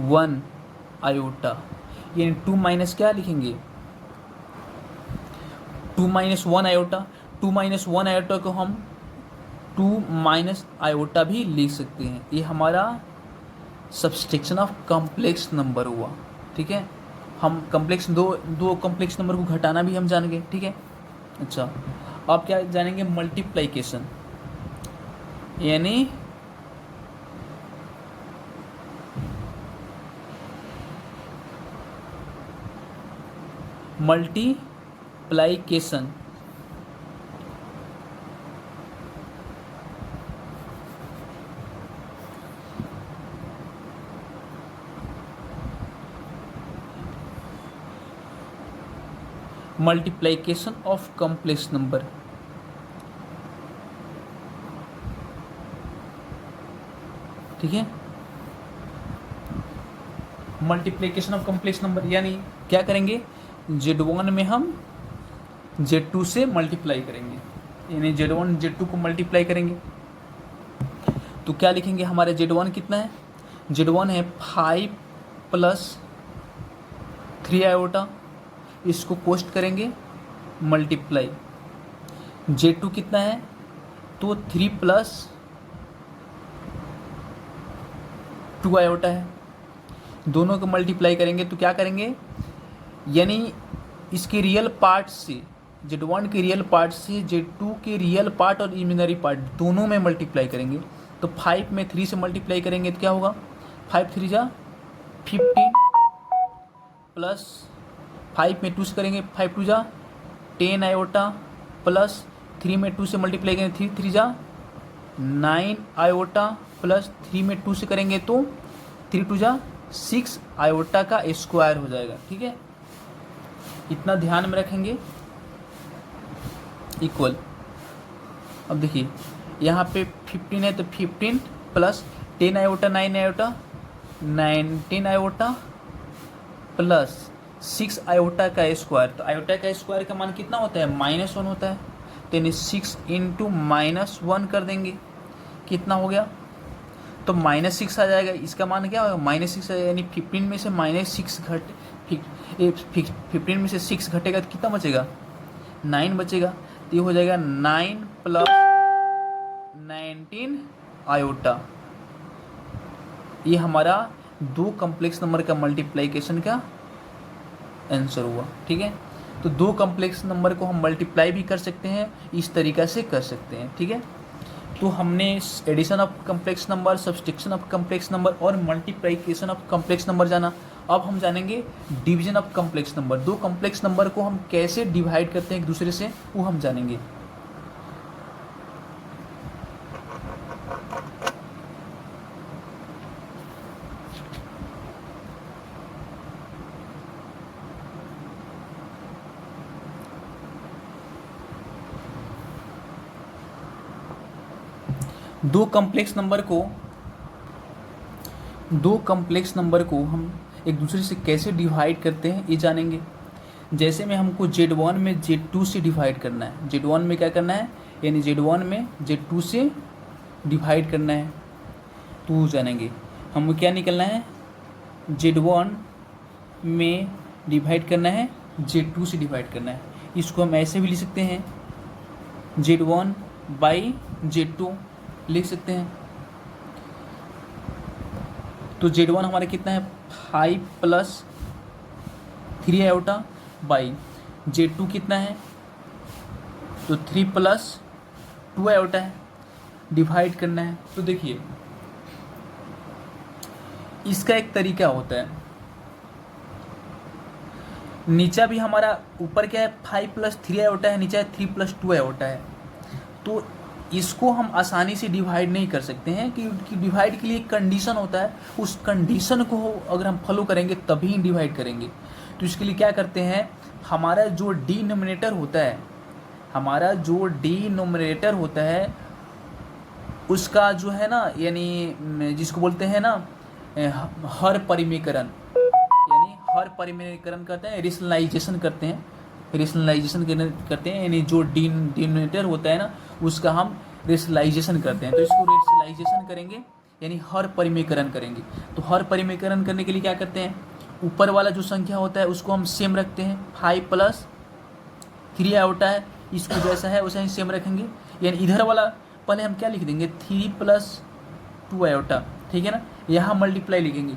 1 आयोटा। यानी 2 माइनस क्या लिखेंगे, 2 माइनस 1 आयोटा। 2 माइनस 1 आयोटा को हम 2 माइनस आयोटा भी लिख सकते हैं। ये हमारा सब्सट्रैक्शन ऑफ कम्प्लेक्स नंबर हुआ, ठीक है। हम कम्प्लेक्स दो कम्प्लेक्स नंबर को घटाना भी हम जान गए, ठीक है। अच्छा, अब क्या जानेंगे, मल्टीप्लिकेशन, यानी multiplication. Multiplication of complex number, ठीक है। मल्टीप्लिकेशन ऑफ कॉम्प्लेक्स नंबर यानी क्या करेंगे, Z1 में हम Z2 से मल्टीप्लाई करेंगे, यानी Z1 Z2 को मल्टीप्लाई करेंगे। तो क्या लिखेंगे, हमारे Z1 कितना है, Z1 है 5 प्लस 3 आयोटा, इसको पोस्ट करेंगे मल्टीप्लाई। Z2 कितना है तो 3 प्लस 2 आयोटा है, दोनों को मल्टीप्लाई करेंगे तो क्या करेंगे, यानी इसके रियल पार्ट से Z1 के रियल पार्ट से Z2 के रियल पार्ट और इमेजिनरी पार्ट दोनों में मल्टीप्लाई करेंगे। तो 5 में 3 से मल्टीप्लाई करेंगे तो क्या होगा, 5 3 जा 15 प्लस 5 में 2 से करेंगे 5 2 जा 10 आयोटा प्लस 3 में 2 से मल्टीप्लाई करेंगे 3 3 जा 9 आयोटा प्लस 3 में 2 से करेंगे तो 3 2 जा 6 आयोटा का स्क्वायर हो जाएगा। ठीक है, इतना ध्यान में रखेंगे। इक्वल, अब देखिए यहाँ पे 15 है तो 15 plus 10 iota 9 iota 19 iota plus 6 iota का स्क्वायर। तो आयोटा का स्क्वायर का मान कितना होता है, -1 होता है। तो यानी 6 इंटू -1 कर देंगे, कितना हो गया, तो -6 आ जाएगा। इसका मान क्या होगा, -6 यानी 15 में से -6 15 में से 6 घटेगा तो कितना बचेगा, 9 बचेगा। तो ये हो जाएगा 9 प्लस 19 आयोटा। ये हमारा 2 कॉम्प्लेक्स नंबर का मल्टीप्लिकेशन का आंसर हुआ। ठीक है, तो 2 कॉम्प्लेक्स नंबर को हम मल्टीप्लाई भी कर सकते हैं, इस तरीक़ा से कर सकते हैं। ठीक है, तो हमने addition of complex number, subtraction of complex number और मल्टीप्लिकेशन ऑफ कॉम्प्लेक्स नंबर जाना। अब हम जानेंगे division of complex number. 2 complex number को हम कैसे डिवाइड करते हैं एक दूसरे से, वो हम जानेंगे। दो कॉम्प्लेक्स नंबर को हम एक दूसरे से कैसे डिवाइड करते हैं ये जानेंगे। जैसे में हमको Z1 में Z2 से डिवाइड करना है, Z1 में क्या करना है, यानी Z1 में Z2 से डिवाइड करना है, तो जानेंगे। हम क्या निकलना है, Z1 में डिवाइड करना है, Z2 से डिवाइड करना है। इसको हम ऐसे भी लिख सकते हैं, Z1 बाई Z2 लिख सकते हैं। तो Z1 हमारा कितना है, 5 प्लस 3 आयोटा बाई Z2 कितना है, तो 3 प्लस 2 आयोटा है, डिवाइड करना है। तो देखिए इसका एक तरीका होता है, नीचा भी हमारा ऊपर क्या है 5 प्लस 3 आयोटा है, नीचा है 3 प्लस 2 आयोटा है। तो इसको हम आसानी से डिवाइड नहीं कर सकते हैं, क्योंकि डिवाइड के लिए एक कंडीशन होता है, उस कंडीशन को अगर हम फॉलो करेंगे तभी डिवाइड करेंगे। तो इसके लिए क्या करते हैं, हमारा जो डिनोमिनेटर होता है उसका जो है ना, यानी जिसको बोलते हैं ना हर परिमेयकरण, यानी हर परिमेयकरण करते हैं, रेशनलाइजेशन करते हैं, यानी जो डिनोमिनेटर होता है ना उसका हम रेशनलाइजेशन करते हैं। तो इसको रेशनलाइजेशन करेंगे यानी हर परिमेयकरण करेंगे। तो हर परिमेयकरण करने के लिए क्या करते हैं, ऊपर वाला जो संख्या होता है उसको हम सेम रखते हैं, 5 प्लस 3 आयोटा है, इसको जैसा है वैसा ही सेम रखेंगे। यानी इधर वाला पहले हम क्या लिख देंगे, 3 प्लस 2 आयोटा, ठीक है ना, यहाँ मल्टीप्लाई लिखेंगे।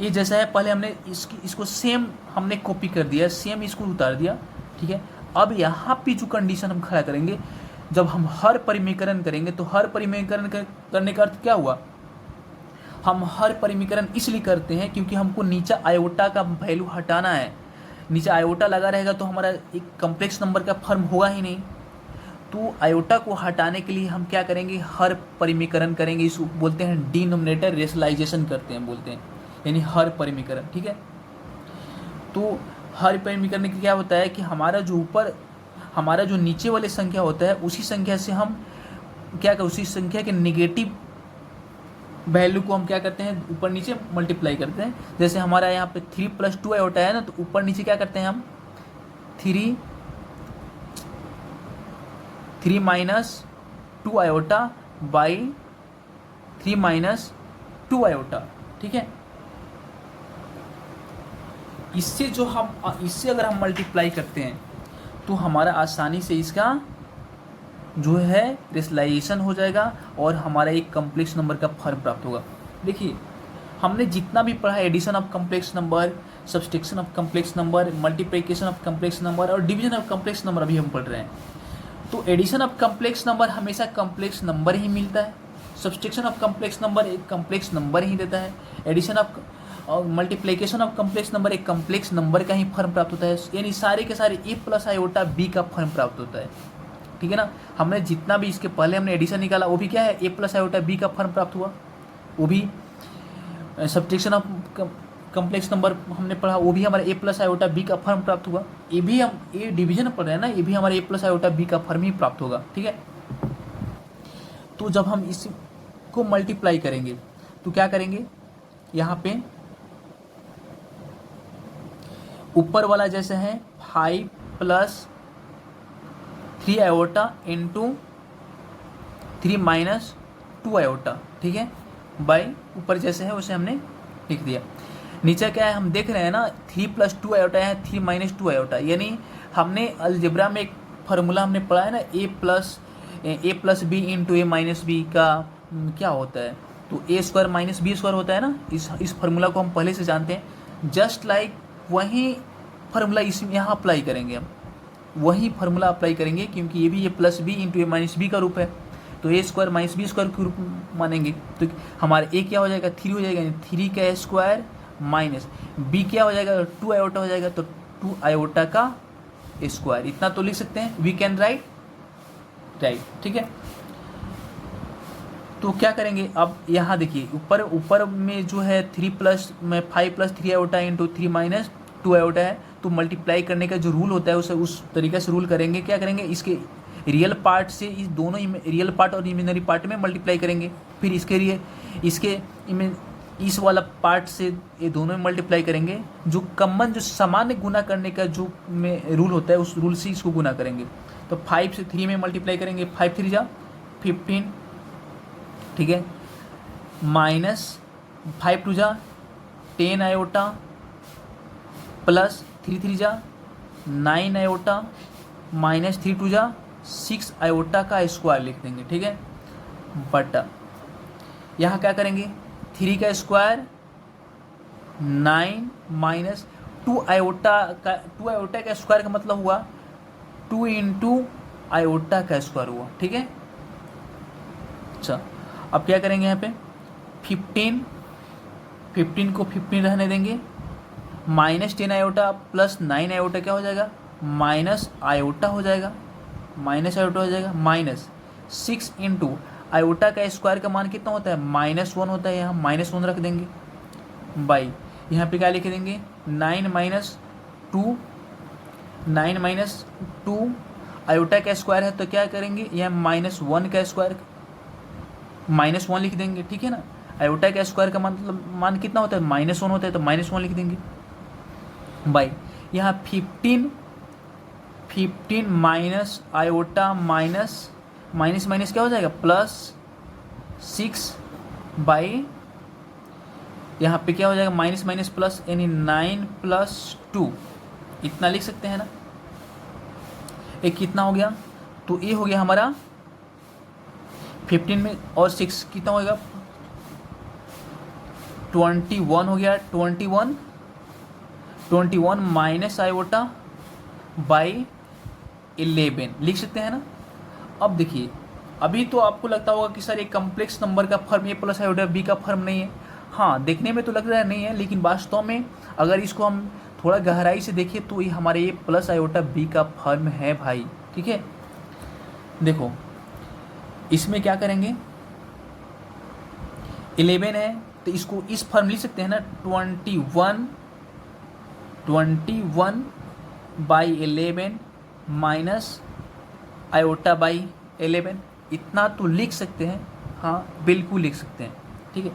ये जैसा है पहले हमने इसको सेम हमने कॉपी कर दिया, सेम इसको उतार दिया। ठीक है, अब यहाँ पे जो कंडीशन हम खड़ा करेंगे, जब हम हर परिमेयकरण करेंगे तो हर परिमेयकरण करने का अर्थ क्या हुआ, हम हर परिमेयकरण इसलिए करते हैं क्योंकि हमको नीचा आयोटा का वैल्यू हटाना है। नीचे आयोटा लगा रहेगा तो हमारा एक कॉम्प्लेक्स नंबर का फॉर्म होगा ही नहीं। तो आयोटा को हटाने के लिए हम क्या करेंगे, हर परिमेयकरण करेंगे, इसको बोलते हैं डिनोमिनेटर रेशनलाइजेशन करते हैं, बोलते हैं, यानी हर परिमेयकरण। ठीक है, तो हर परिमेयकरण में क्या होता है कि हमारा जो नीचे वाले संख्या होता है उसी संख्या से हम क्या कर, उसी संख्या के नेगेटिव वैल्यू को हम क्या करते हैं, ऊपर नीचे मल्टीप्लाई करते हैं। जैसे हमारा यहाँ पे 3 प्लस 2 आयोटा है ना, तो ऊपर नीचे क्या करते हैं हम, 3 minus 2 iota by 3 minus 2 iota. ठीक है, इससे अगर हम मल्टीप्लाई करते हैं तो हमारा आसानी से इसका जो है रेशनलाइजेशन हो जाएगा और हमारा एक कम्प्लेक्स नंबर का फॉर्म प्राप्त होगा। देखिए हमने जितना भी पढ़ा, addition of complex number, subtraction of complex number, multiplication of complex number और डिवीजन ऑफ कम्प्लेक्स नंबर अभी हम पढ़ रहे हैं। तो एडिशन ऑफ कम्प्लेक्स नंबर हमेशा कम्प्लेक्स नंबर ही मिलता है, सब्सट्रैक्शन ऑफ कम्प्लेक्स नंबर एक कम्प्लेक्स नंबर ही देता है, एडिशन ऑफ और मल्टीप्लिकेशन ऑफ कम्प्लेक्स नंबर एक कम्प्लेक्स नंबर का ही फॉर्म प्राप्त होता है। यानी सारे के सारे ए प्लस आयोटा बी का फॉर्म प्राप्त होता है। ठीक है ना। हमने जितना भी इसके पहले हमने एडिशन निकाला वो भी क्या है, ए प्लस आयोटा बी का फॉर्म प्राप्त हुआ। वो भी सब्सट्रैक्शन ऑफ कम्प्लेक्स नंबर हमने पढ़ा, वो भी हमारे ए प्लस आयोटा बी का फॉर्म प्राप्त हुआ। ये भी हम ये डिवीजन पढ़ रहे हैं ना, ये भी हमारे ए प्लस आयोटा बी का फॉर्म ही प्राप्त होगा। ठीक है। तो जब हम इसको मल्टीप्लाई करेंगे तो क्या करेंगे, यहाँ पे ऊपर वाला जैसे है 5 plus 3 iota into 3 minus 2 iota, ठीक है, बाई ऊपर जैसे है उसे हमने लिख दिया। नीचे क्या है हम देख रहे हैं ना, 3 प्लस 2 आयोटा है 3 माइनस 2 आयोटा, यानी हमने अलजेब्रा में एक फार्मूला हमने पढ़ा है ना, ए प्लस बी इंटू ए माइनस बी का क्या होता है, तो ए स्क्वायर माइनस बी स्क्वायर होता है ना। इस फार्मूला को हम पहले से जानते हैं। जस्ट लाइक वही फार्मूला इसमें यहाँ अप्लाई करेंगे, हम वही फार्मूला अप्लाई करेंगे, क्योंकि ये भी ए प्लस बी इंटू ए माइनस बी का रूप है, तो ए स्क्वायर माइनस बी स्क्वायर के रूप मानेंगे। तो हमारा ए क्या हो जाएगा, 3 हो जाएगा, 3 का स्क्वायर माइनस बी क्या हो जाएगा, 2 आयोटा हो जाएगा, तो 2 आयोटा का स्क्वायर। इतना तो लिख सकते हैं, वी कैन राइट। ठीक है। तो क्या करेंगे अब, यहाँ देखिए ऊपर में जो है 3 प्लस में 5 plus 3 iota into 3 minus 2 iota है, तो मल्टीप्लाई करने का जो रूल होता है उसे उस तरीके से रूल करेंगे। क्या करेंगे, इसके रियल पार्ट से इस दोनों रियल पार्ट और इमेजिनरी पार्ट में मल्टीप्लाई करेंगे, फिर इसके इस वाला पार्ट से ये दोनों में मल्टीप्लाई करेंगे। जो कॉमन जो सामान्य गुना करने का जो में रूल होता है उस रूल से इसको गुना करेंगे। तो 5 से 3 में मल्टीप्लाई करेंगे, 5 3 जा 15, ठीक है, माइनस 5 2 जा 10 आयोटा प्लस 3 3 जा 9 आयोटा माइनस 3 2 जा 6 आयोटा का स्क्वायर लिख देंगे। ठीक है, बटा यहाँ क्या करेंगे, 3 का स्क्वायर 9 माइनस 2 आयोटा का स्क्वायर का मतलब हुआ 2 इंटू आयोटा का स्क्वायर हुआ। ठीक है। अच्छा अब क्या करेंगे, यहाँ पे 15 को 15 रहने देंगे, माइनस 10 आयोटा प्लस 9 आयोटा क्या हो जाएगा, माइनस आयोटा हो जाएगा, माइनस 6 इंटू आयोटा का स्क्वायर का मान कितना होता है, -1 होता है, यहाँ -1 रख देंगे, बाई यहाँ पे क्या लिख देंगे, 9 माइनस 2 आयोटा का स्क्वायर है, तो क्या करेंगे, यहाँ -1 का स्क्वायर -1 लिख देंगे। ठीक है ना। आयोटा का स्क्वायर का मतलब मान कितना होता है, -1 होता है, तो -1 लिख देंगे, बाई यहाँ 15 माइनस आयोटा माइनस क्या हो जाएगा, प्लस 6 बाई यहाँ पे क्या हो जाएगा, माइनस माइनस प्लस, यानी 9 प्लस 2, इतना लिख सकते हैं ना। एक कितना हो गया, तो ये हो गया हमारा 15 में और 6 कितना होगा, 21 हो गया, 21 माइनस आयोटा बाई 11 लिख सकते हैं ना। अब देखिए अभी तो आपको लगता होगा कि सर एक कम्प्लेक्स नंबर का फॉर्म ए प्लस आयोटा बी का फॉर्म नहीं है। हाँ, देखने में तो लग रहा है नहीं है, लेकिन वास्तव में अगर इसको हम थोड़ा गहराई से देखें तो ये हमारे ए प्लस आयोटा बी का फॉर्म है भाई। ठीक है, देखो इसमें क्या करेंगे, 11 है तो इसको इस फॉर्म लिख सकते हैं ना, 21 बाई 11 माइनस आयोटा बाई 11, इतना तो लिख सकते हैं। हाँ बिल्कुल लिख सकते हैं। ठीक है,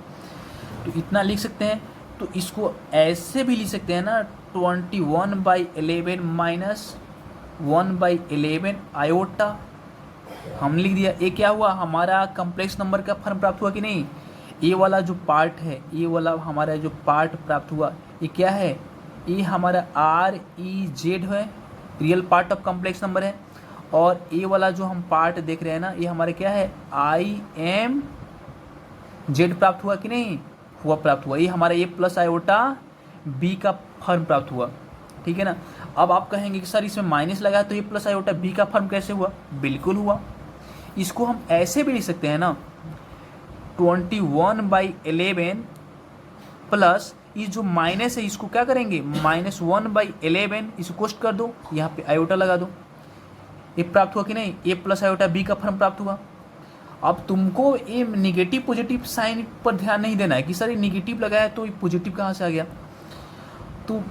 तो इतना लिख सकते हैं। तो इसको ऐसे भी लिख सकते हैं ना, 21 बाई 11 माइनस 1 बाई 11 आयोटा, हमने लिख दिया। ये क्या हुआ, हमारा कम्प्लेक्स नंबर का फॉर्म प्राप्त हुआ कि नहीं। ये वाला जो पार्ट है, ये वाला हमारा जो पार्ट प्राप्त हुआ, ये क्या है, ये हमारा REZ है, real part of complex number है। और ए वाला जो हम पार्ट देख रहे हैं ना, ये हमारे क्या है, आई एम जेड प्राप्त हुआ कि नहीं हुआ, प्राप्त हुआ। ये हमारा ए प्लस आयोटा बी का फर्म प्राप्त हुआ, ठीक है ना। अब आप कहेंगे कि सर इसमें माइनस लगा तो ये प्लस आयोटा बी का फर्म कैसे हुआ, बिल्कुल हुआ। इसको हम ऐसे भी लिख सकते हैं ना, 21/11 प्लस ये जो माइनस है इसको क्या करेंगे, -1/11 इसको कोष्ट कर दो, यहाँ पे आयोटा लगा दो, ये प्राप्त हुआ कि नहीं, ए प्लस आयोटा बी का फर्म प्राप्त हुआ। अब तुमको ये निगेटिव पॉजिटिव साइन पर ध्यान नहीं देना है कि सर ये निगेटिव लगा है तो ये पॉजिटिव कहाँ से आ गया। तो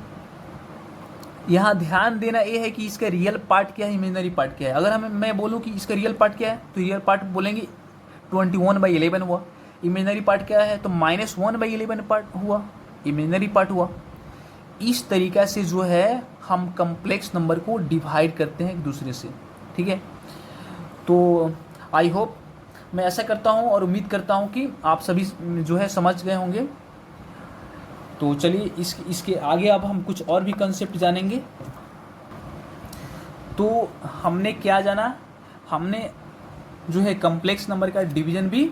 यहाँ ध्यान देना ये है कि इसका रियल पार्ट क्या है, इमेजिनरी पार्ट क्या है। अगर मैं बोलूँ कि इसका रियल पार्ट क्या है तो रियल पार्ट बोलेंगे 21/11 हुआ। इमेजिनरी पार्ट क्या है तो -1/11 पार्ट हुआ, इमेजिनरी पार्ट हुआ। इस तरीक़ा से जो है हम कम्प्लेक्स नंबर को डिवाइड करते हैं एक दूसरे से, ठीक है। तो आई होप, मैं ऐसा करता हूँ और उम्मीद करता हूँ कि आप सभी जो है समझ गए होंगे। तो चलिए इसके आगे अब हम कुछ और भी कंसेप्ट जानेंगे। तो हमने क्या जाना, हमने जो है कम्प्लेक्स नंबर का डिवीज़न भी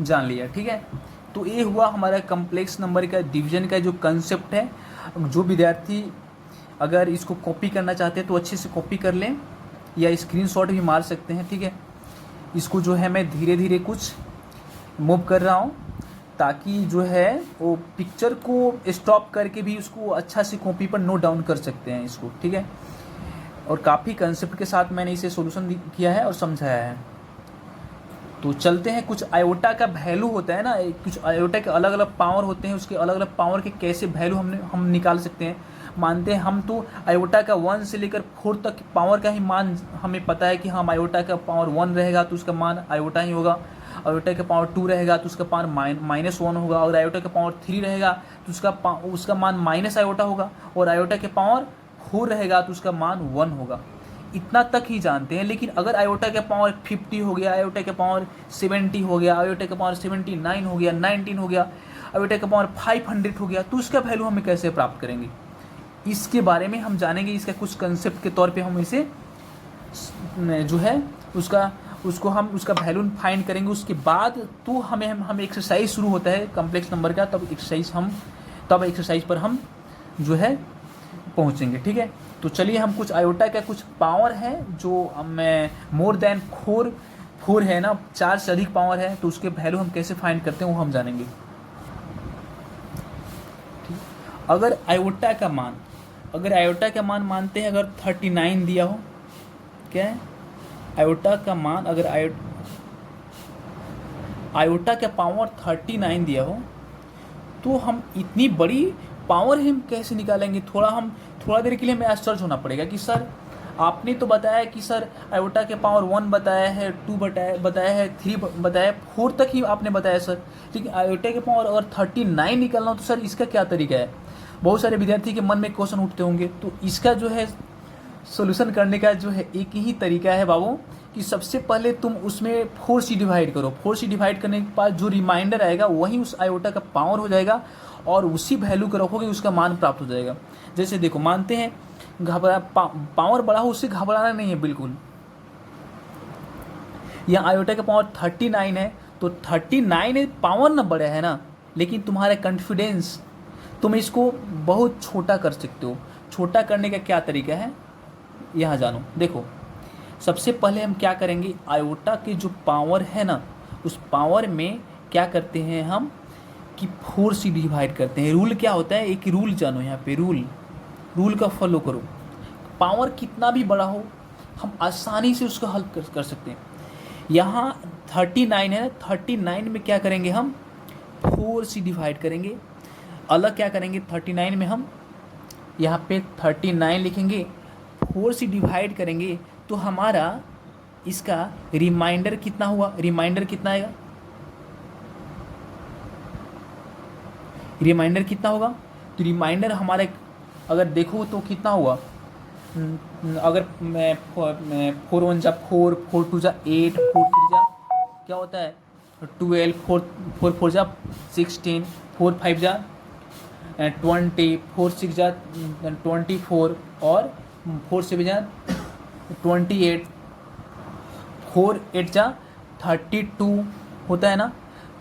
जान लिया, ठीक है। तो ये हुआ हमारा कम्प्लेक्स नंबर का डिवीज़न का जो कंसेप्ट है। जो विद्यार्थी अगर इसको कॉपी करना चाहते हैं तो अच्छे से कॉपी कर लें या स्क्रीनशॉट भी मार सकते हैं, ठीक है। इसको जो है मैं धीरे धीरे कुछ मूव कर रहा हूँ ताकि जो है वो पिक्चर को स्टॉप करके भी उसको अच्छा से कॉपी पर नोट डाउन कर सकते हैं इसको, ठीक है। और काफ़ी कंसेप्ट के साथ मैंने इसे सॉल्यूशन किया है और समझाया है। तो चलते हैं, कुछ आयोटा का वैल्यू होता है ना, कुछ आयोटा के अलग अलग पावर होते हैं, उसके अलग अलग पावर के कैसे वैल्यू हम निकाल सकते हैं। मानते हैं हम तो आयोटा का 1 से लेकर 4 तक पावर का ही मान हमें पता है कि हम आयोटा का पावर 1 रहेगा तो उसका मान आयोटा ही होगा, आयोटा का पावर 2 रहेगा तो उसका पावर -1 होगा, और आयोटा का पावर 3 रहेगा तो उसका मान माइनस आयोटा होगा, और आयोटा के पावर 4 रहेगा तो उसका मान 1 होगा। इतना तक ही जानते हैं। लेकिन अगर आयोटा का पावर 50 हो गया, आयोटा का पावर 70 हो गया, आयोटा का पावर 79 हो गया, 19 हो गया, आयोटा का पावर 500 हो गया, तो उसका वैल्यू हमें कैसे प्राप्त करेंगे, इसके बारे में हम जानेंगे। इसका कुछ कंसेप्ट के तौर पे हम इसे जो है उसका वैल्यू फाइंड करेंगे। उसके बाद तो हम एक्सरसाइज शुरू होता है कम्प्लेक्स नंबर का, तब एक्सरसाइज पर हम जो है पहुंचेंगे, ठीक है। तो चलिए हम कुछ आयोटा का कुछ पावर है जो मैं मोर देन 4 है ना, 4 से अधिक पावर है, तो उसके वैल्यू हम कैसे फाइंड करते हैं वो हम जानेंगे। अगर आयोटा का मान मानते हैं अगर 39 दिया हो, क्या है आयोटा का मान, अगर आयोटा का पावर 39 दिया हो तो हम इतनी बड़ी पावर हम कैसे निकालेंगे। थोड़ा देर के लिए हमें आश्चर्य होना पड़ेगा कि सर आपने तो बताया कि सर आयोटा के पावर 1 बताया है, 2 बताया है, 3 बताया, 4 तक ही आपने बताया सर, लेकिन आयोटा के पावर अगर 39 निकालना हो तो सर इसका क्या तरीका है। बहुत सारे विद्यार्थी के मन में क्वेश्चन उठते होंगे। तो इसका जो है सॉल्यूशन करने का जो है एक ही तरीका है बाबू, कि सबसे पहले तुम उसमें 4 से डिवाइड करो। 4 से डिवाइड करने के बाद जो रिमाइंडर आएगा वही उस आयोटा का पावर हो जाएगा, और उसी वैल्यू को रखोगे उसका मान प्राप्त हो जाएगा। जैसे देखो, मानते हैं पावर बड़ा हो, उससे घबराना नहीं है बिल्कुल। यहाँ आयोटा का पावर 39 है, तो 39 पावर ना बड़ा है ना, लेकिन तुम्हारा कॉन्फिडेंस, तुम इसको बहुत छोटा कर सकते हो। छोटा करने का क्या तरीका है यहाँ जानो। देखो, सबसे पहले हम क्या करेंगे, आयोटा की जो पावर है ना, उस पावर में क्या करते हैं हम कि 4 से डिवाइड करते हैं। रूल क्या होता है, एक रूल जानो, यहाँ पे रूल का फॉलो करो। पावर कितना भी बड़ा हो हम आसानी से उसका हल कर सकते हैं। यहाँ 39 है, 39 में क्या करेंगे हम 4 से डिवाइड करेंगे। अलग क्या करेंगे, 39 में हम यहाँ पे 39 लिखेंगे, 4 से डिवाइड करेंगे तो हमारा इसका रिमाइंडर कितना हुआ, रिमाइंडर कितना आएगा, रिमाइंडर कितना होगा। तो रिमाइंडर हमारे अगर देखो तो कितना हुआ, अगर मैं 4 1 जा 4, 4 2 जा 8, 4 3 जा क्या होता है 12, 4 4 जा 16, 4 5 जा 20, 4 6 जा 24, और 4 7 जा 28, 4 8 जा 32 होता है ना।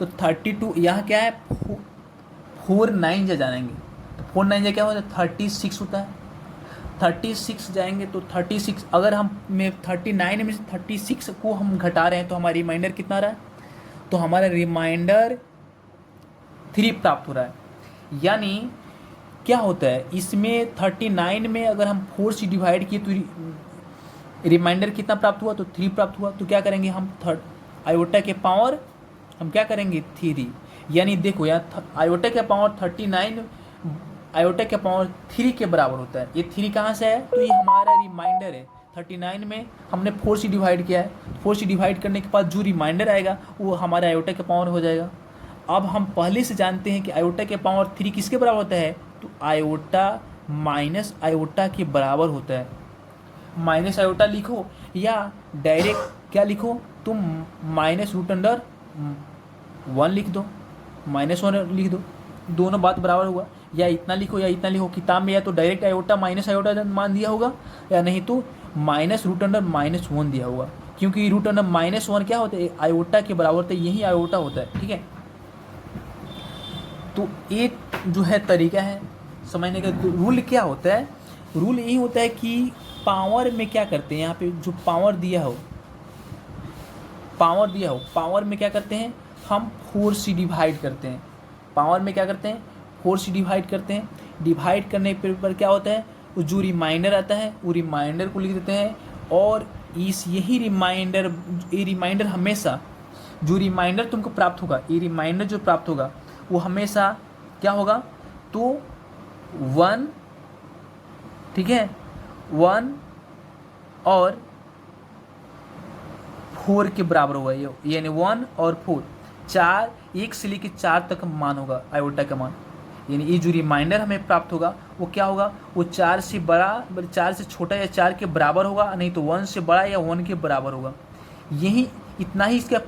तो 32 यहाँ क्या है, 4 9 जा जाएंगे तो 4 9 जा क्या होता है, 36 होता है। 36 जाएंगे तो 36, अगर हम में 39 में से 36 को हम घटा रहे हैं तो हमारा रिमाइंडर कितना रहा है, तो हमारा रिमाइंडर 3 प्राप्त हो रहा है। यानी क्या होता है इसमें 39 में अगर हम 4 से डिवाइड किए तो रिमाइंडर कितना प्राप्त हुआ, तो 3 प्राप्त हुआ। तो क्या करेंगे हम आयोटा के पावर हम क्या करेंगे 3, यानी देखो यहाँ आयोटा के पावर 39 आयोटा के पावर 3 के बराबर होता है। ये 3 कहाँ से है, तो ये हमारा रिमाइंडर है। 39 में हमने 4 से डिवाइड किया है, 4 से डिवाइड करने के बाद जो रिमाइंडर आएगा वो हमारा आयोटा के पावर हो जाएगा। अब हम पहले से जानते हैं कि आयोटा के पावर 3 किसके बराबर होता है, तो आयोटा माइनस आयोटा के बराबर होता है। माइनस आयोटा लिखो या डायरेक्ट क्या लिखो, तुम -√1 लिख दो, -1 लिख दो, दोनों बात बराबर हुआ। या इतना लिखो या इतना लिखो, किताब में या तो डायरेक्ट आयोटा माइनस आयोटा मान दिया होगा या नहीं तो -√-1 दिया होगा, क्योंकि √-1 क्या होता है, आयोटा के बराबर होता है, यही आयोटा होता है। ठीक है, तो एक जो है तरीका है समझने का। तो रूल क्या होता है, रूल यही होता है कि पावर में क्या करते हैं, यहाँ पे जो पावर दिया हो पावर में क्या करते हैं हम 4 से डिवाइड करते हैं। पावर में क्या करते हैं 4 से डिवाइड करते हैं। डिवाइड करने पर क्या होता है, वो जो रिमाइंडर आता है वो रिमाइंडर को लिख देते हैं। और यही रिमाइंडर हमेशा जो रिमाइंडर तुमको प्राप्त होगा, ये रिमाइंडर जो प्राप्त होगा वो हमेशा क्या होगा, तो 1, ठीक है, 1 और 4 के बराबर होगा, यानी 1 और 4, 4 1 से लेकर 4 तक मान होगा आयोटा का मान। यानी ये जो रिमाइंडर हमें प्राप्त होगा वो क्या होगा, वो 4 से बड़ा, 4 से छोटा या 4 के बराबर होगा, नहीं तो 1 से बड़ा या 1 के बराबर होगा। यही इतना ही इसका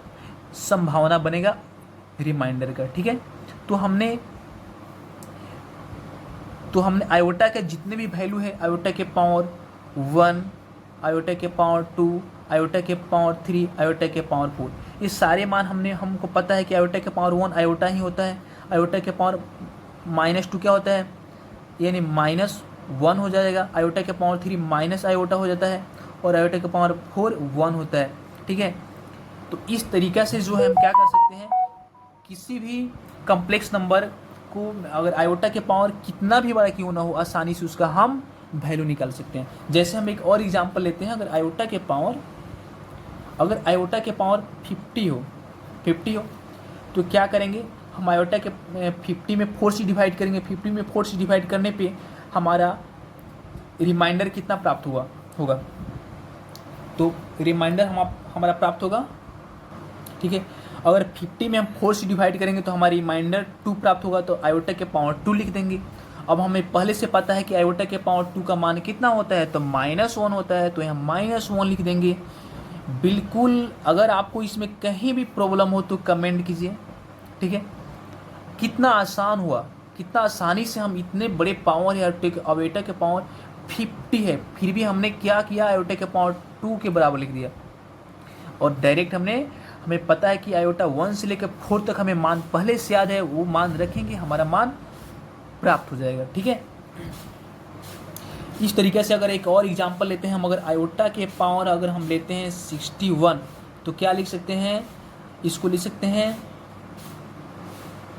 संभावना बनेगा रिमाइंडर का। ठीक है, तो हमने आयोटा के जितने भी वैल्यू है, आयोटा के पावर 1, आयोटा के पावर 2, आयोटा के पावर 3, आयोटा के पावर 4, ये सारे मान हमको पता है कि आयोटा के पावर 1 आयोटा ही होता है। आयोटा के पावर -2 क्या होता है, यानी -1 हो जाएगा। आयोटा के पावर 3 माइनस आयोटा हो जाता है और आयोटा के पावर 4 1 होता है। ठीक है, तो इस तरीक़ा से जो है हम क्या कर सकते हैं, किसी भी कम्प्लेक्स नंबर को अगर आयोटा के पावर कितना भी बड़ा क्यों ना हो, आसानी से उसका हम वैल्यू निकाल सकते हैं। जैसे हम एक और एग्जांपल लेते हैं, अगर आयोटा के पावर 50 हो तो क्या करेंगे हम, आयोटा के 50 में 4 से डिवाइड करेंगे। 50 में 4 से डिवाइड करने पे हमारा रिमाइंडर कितना प्राप्त होगा, तो रिमाइंडर हमारा प्राप्त होगा। ठीक है, अगर 50 में हम 4 से डिवाइड करेंगे तो हमारी रिमाइंडर 2 प्राप्त होगा, तो आयोटा के पावर 2 लिख देंगे। अब हमें पहले से पता है कि आयोटा के पावर 2 का मान कितना होता है, तो -1 होता है, तो यहाँ -1 लिख देंगे। बिल्कुल, अगर आपको इसमें कहीं भी प्रॉब्लम हो तो कमेंट कीजिए। ठीक है, कितना आसान हुआ, कितना आसानी से हम इतने बड़े पावर है, आयोटा के पावर 50 है, फिर भी हमने क्या किया, आयोटा के पावर 2 के बराबर लिख दिया। और डायरेक्ट हमें पता है कि आयोटा 1 से लेकर 4 तक हमें मान पहले से याद है, वो मान रखेंगे, हमारा मान प्राप्त हो जाएगा। ठीक है, इस तरीके से अगर एक और एग्जांपल लेते हैं हम, अगर आयोटा के पावर अगर हम लेते हैं 61, तो क्या लिख सकते हैं, इसको लिख सकते हैं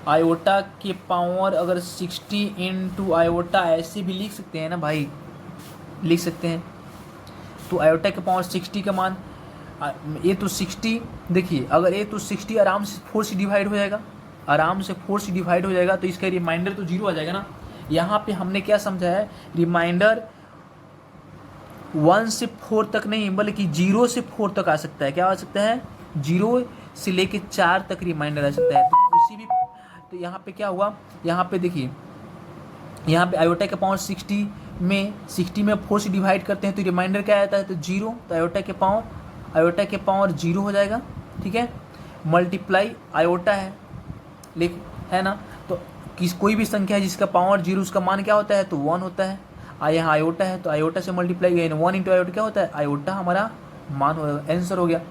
आयोटा के पावर अगर 60 इंटू आयोटा, ऐसे भी लिख सकते हैं ना भाई, लिख सकते हैं। तो आयोटा के पावर 60 का मान, ये तो 60, देखिए अगर ये तो 60 आराम से 4 से डिवाइड हो जाएगा, आराम से 4 से डिवाइड हो जाएगा, तो इसका रिमाइंडर तो 0 आ जाएगा ना। यहाँ पे हमने क्या समझा है, रिमाइंडर 1 से 4 तक नहीं, बल्कि 0 से 4 तक आ सकता है। क्या आ सकता है, 0 से लेके 4 तक रिमाइंडर आ सकता है। तो यहाँ पे क्या हुआ, यहाँ पे देखिए, यहाँ पे आयोटा के पावर 60 में 4 से डिवाइड करते हैं तो रिमाइंडर क्या आता है, तो 0, तो आयोटा के पावर 0 हो जाएगा। ठीक है, मल्टीप्लाई आयोटा है ना, तो कोई भी संख्या है जिसका पावर 0, उसका मान क्या होता है, तो 1 होता है। यहाँ आयोटा है तो आयोटा से मल्टीप्लाई, यानी 1 इंटू आयोटा क्या होता है, आयोटा हमारा मान हो, आंसर हो गया।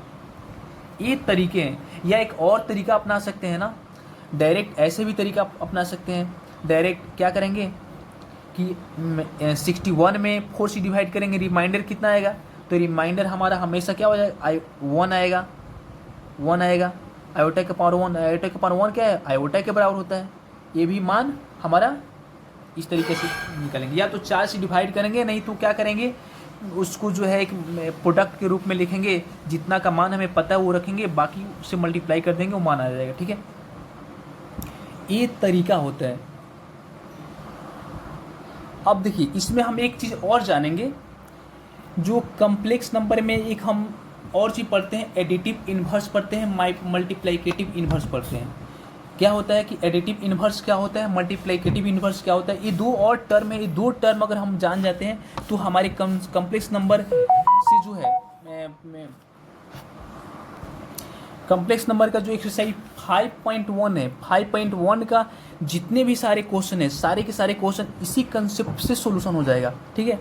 ये तरीके हैं, या एक और तरीका अपना सकते हैं ना, डायरेक्ट ऐसे भी तरीका अपना सकते हैं। डायरेक्ट क्या करेंगे कि 61 में 4 से डिवाइड करेंगे, रिमाइंडर कितना आएगा, तो रिमाइंडर हमारा हमेशा क्या हो जाएगा, 1 आएगा, 1 आएगा। आयोटा के पावर 1, आयोटा के पावर 1 क्या है, आयोटा के बराबर होता है। ये भी मान हमारा इस तरीके से निकालेंगे, या तो 4 से डिवाइड करेंगे, नहीं तो क्या करेंगे उसको जो है एक प्रोडक्ट के रूप में लिखेंगे, जितना का मान हमें पता है वो रखेंगे, बाकी उससे मल्टीप्लाई कर देंगे, वो मान आ जाएगा। ठीक है, ये तरीका होता है। अब देखिए इसमें हम एक चीज़ और जानेंगे, जो कम्प्लेक्स नंबर में एक हम और चीज़ पढ़ते हैं, एडिटिव इन्वर्स पढ़ते हैं, मल्टीप्लिकेटिव इन्वर्स पढ़ते हैं। क्या होता है कि एडिटिव इन्वर्स क्या होता है, मल्टीप्लिकेटिव इन्वर्स क्या होता है, ये दो और टर्म है। ये दो टर्म अगर हम जान जाते हैं तो हमारे कम्प्लेक्स नंबर से जो है कम्प्लेक्स नंबर का जो एक्सरसाइज 5.1 है, 5.1 का जितने भी सारे क्वेश्चन है, सारे के सारे क्वेश्चन इसी कंसेप्ट से सोल्यूशन हो जाएगा। ठीक है,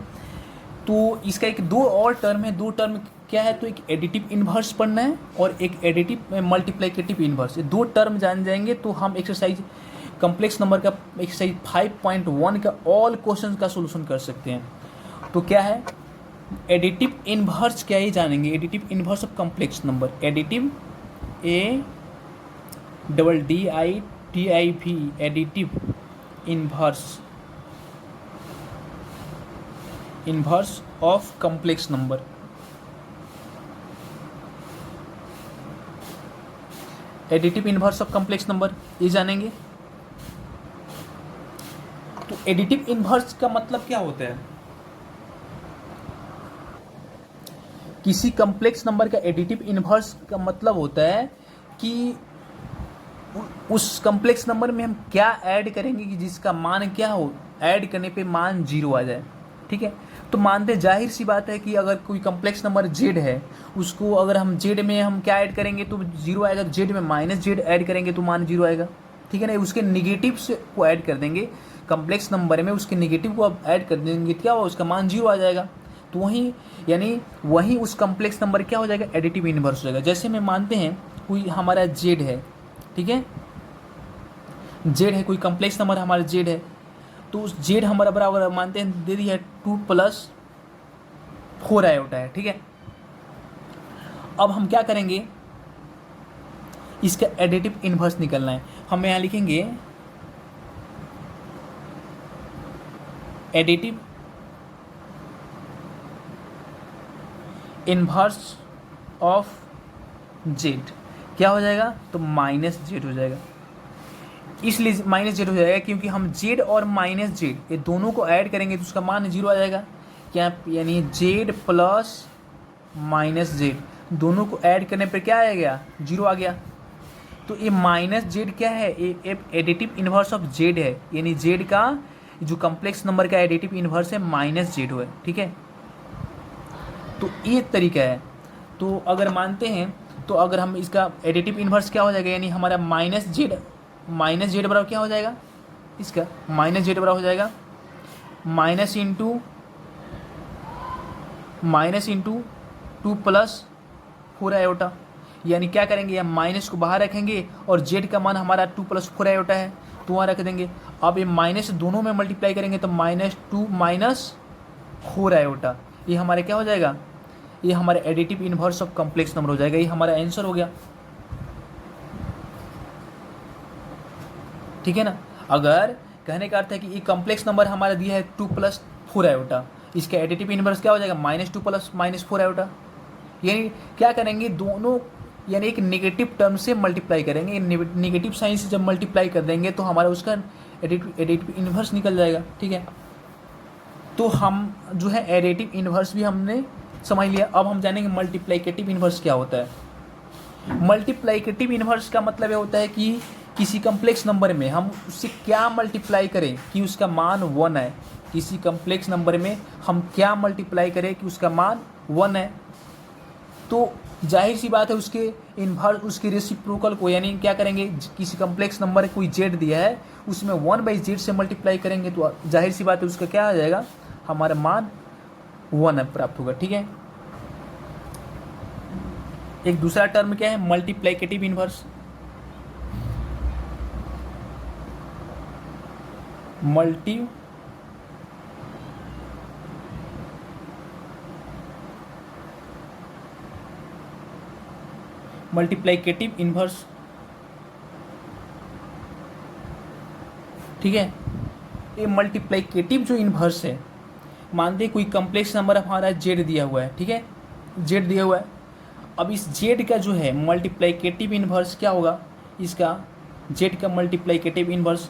तो इसका एक दो और टर्म है, दो टर्म क्या है, तो एक एडिटिव इन्वर्स पढ़ना है और एक एडिटिव मल्टीप्लिकेटिव इन्वर्स। ये दो टर्म जान जाएंगे तो हम एक्सरसाइज कम्प्लेक्स नंबर का एक्सरसाइज 5.1 का ऑल क्वेश्चन का सोल्यूशन कर सकते हैं। तो क्या है एडिटिव इन्वर्स, क्या ये जानेंगे, additive inverse of complex number, additive ADDITIV, additive inverse of complex number. Additive inverse of complex number ये जानेंगे। तो एडिटिव इन्वर्स का मतलब क्या होता है, किसी कम्प्लेक्स नंबर का एडिटिव इन्वर्स का मतलब होता है कि उस कम्प्लेक्स नंबर में हम क्या ऐड करेंगे कि जिसका मान क्या हो, ऐड करने पे मान 0 आ जाए। ठीक है, तो मानते जाहिर सी बात है कि अगर कोई कम्प्लेक्स नंबर z है, उसको अगर हम z में हम क्या ऐड करेंगे तो 0 आएगा, z में -z ऐड करेंगे तो मान 0 आएगा। ठीक है ना, उसके निगेटिव से को ऐड कर देंगे, कम्प्लेक्स नंबर में उसके निगेटिव को अब ऐड कर देंगे, क्या होगा, उसका मान 0 आ जाएगा। तो वहीं उस कम्प्लेक्स नंबर क्या हो जाएगा, एडिटिव इन्वर्स हो जाएगा। जैसे में मानते हैं कोई हमारा z है, ठीक है, z है, कोई कम्प्लेक्स नंबर हमारा z है, तो उस z हमारा बराबर मानते हैं दे दी है 2 + 4 आयोटा है। ठीक है, अब हम क्या करेंगे, इसका एडिटिव इन्वर्स निकलना है। हम यहाँ लिखेंगे एडिटिव इन्वर्स ऑफ z, क्या हो जाएगा, तो -z हो जाएगा। इसलिए -z हो जाएगा क्योंकि हम z और -z ये दोनों को ऐड करेंगे तो उसका मान 0 आ जाएगा। क्या, यानी z + -z दोनों को ऐड करने पर क्या आ गया, 0 आ गया। तो ये -z क्या है, ये एडिटिव इन्वर्स ऑफ z है, यानी z का जो कम्प्लेक्स नंबर का एडिटिव इन्वर्स है -z है। ठीक है, तो ये तरीका है। तो अगर मानते हैं तो अगर हम इसका एडिटिव इन्वर्स क्या हो जाएगा, यानी हमारा -z बराबर क्या हो जाएगा, इसका -z बराबर हो जाएगा -2 + 4 आयोटा। यानी क्या करेंगे, या माइनस को बाहर रखेंगे और z का मान हमारा 2 + 4 आयोटा है तो वहाँ रख देंगे। अब ये माइनस दोनों में मल्टीप्लाई करेंगे तो -2 - 4 आयोटा, ये हमारे क्या हो जाएगा, ये हमारा additive inverse of complex number हो जाएगा। ये हमारा आंसर हो गया। ठीक है ना, अगर कहने का अर्थ है कि ये कम्प्लेक्स नंबर हमारा दिया है 2 + 4 आयोटा, इसका एडिटिव इन्वर्स क्या हो जाएगा, -2 + -4 आयोटा। यानी क्या करेंगे, दोनों यानी एक नेगेटिव टर्म से मल्टीप्लाई करेंगे, नेगेटिव साइन से जब मल्टीप्लाई कर देंगे तो हमारा उसका एडिटिव इन्वर्स निकल जाएगा। ठीक है, तो हम जो है एडिटिव इन्वर्स भी हमने समझ लिया। अब हम जानेंगे मल्टीप्लिकेटिव इन्वर्स क्या होता है। मल्टीप्लिकेटिव इन्वर्स का मतलब ये होता है कि किसी कम्प्लेक्स नंबर में हम उससे क्या मल्टीप्लाई करें कि उसका मान 1 है। किसी कम्प्लेक्स नंबर में हम क्या मल्टीप्लाई करें कि उसका मान 1 है, तो जाहिर सी बात है उसके इन्वर्स, उसके रेसिप्रोकल को, यानी क्या करेंगे, किसी कम्प्लेक्स नंबर कोई z दिया है उसमें 1/z से मल्टीप्लाई करेंगे तो जाहिर सी बात है उसका क्या आ जाएगा, हमारा मान 1 प्राप्त होगा। ठीक है, एक दूसरा टर्म क्या है, मल्टीप्लाइकेटिव इनवर्स। Multiplicative inverse. ठीक है, ये मल्टीप्लाइकेटिव जो इनवर्स है, मानते हैं कोई कम्प्लेक्स नंबर हमारा जेड दिया हुआ है। ठीक है, जेड दिया हुआ है। अब इस जेड का जो है मल्टीप्लाइकेटिव इनवर्स क्या होगा, इसका जेड का multiplicative inverse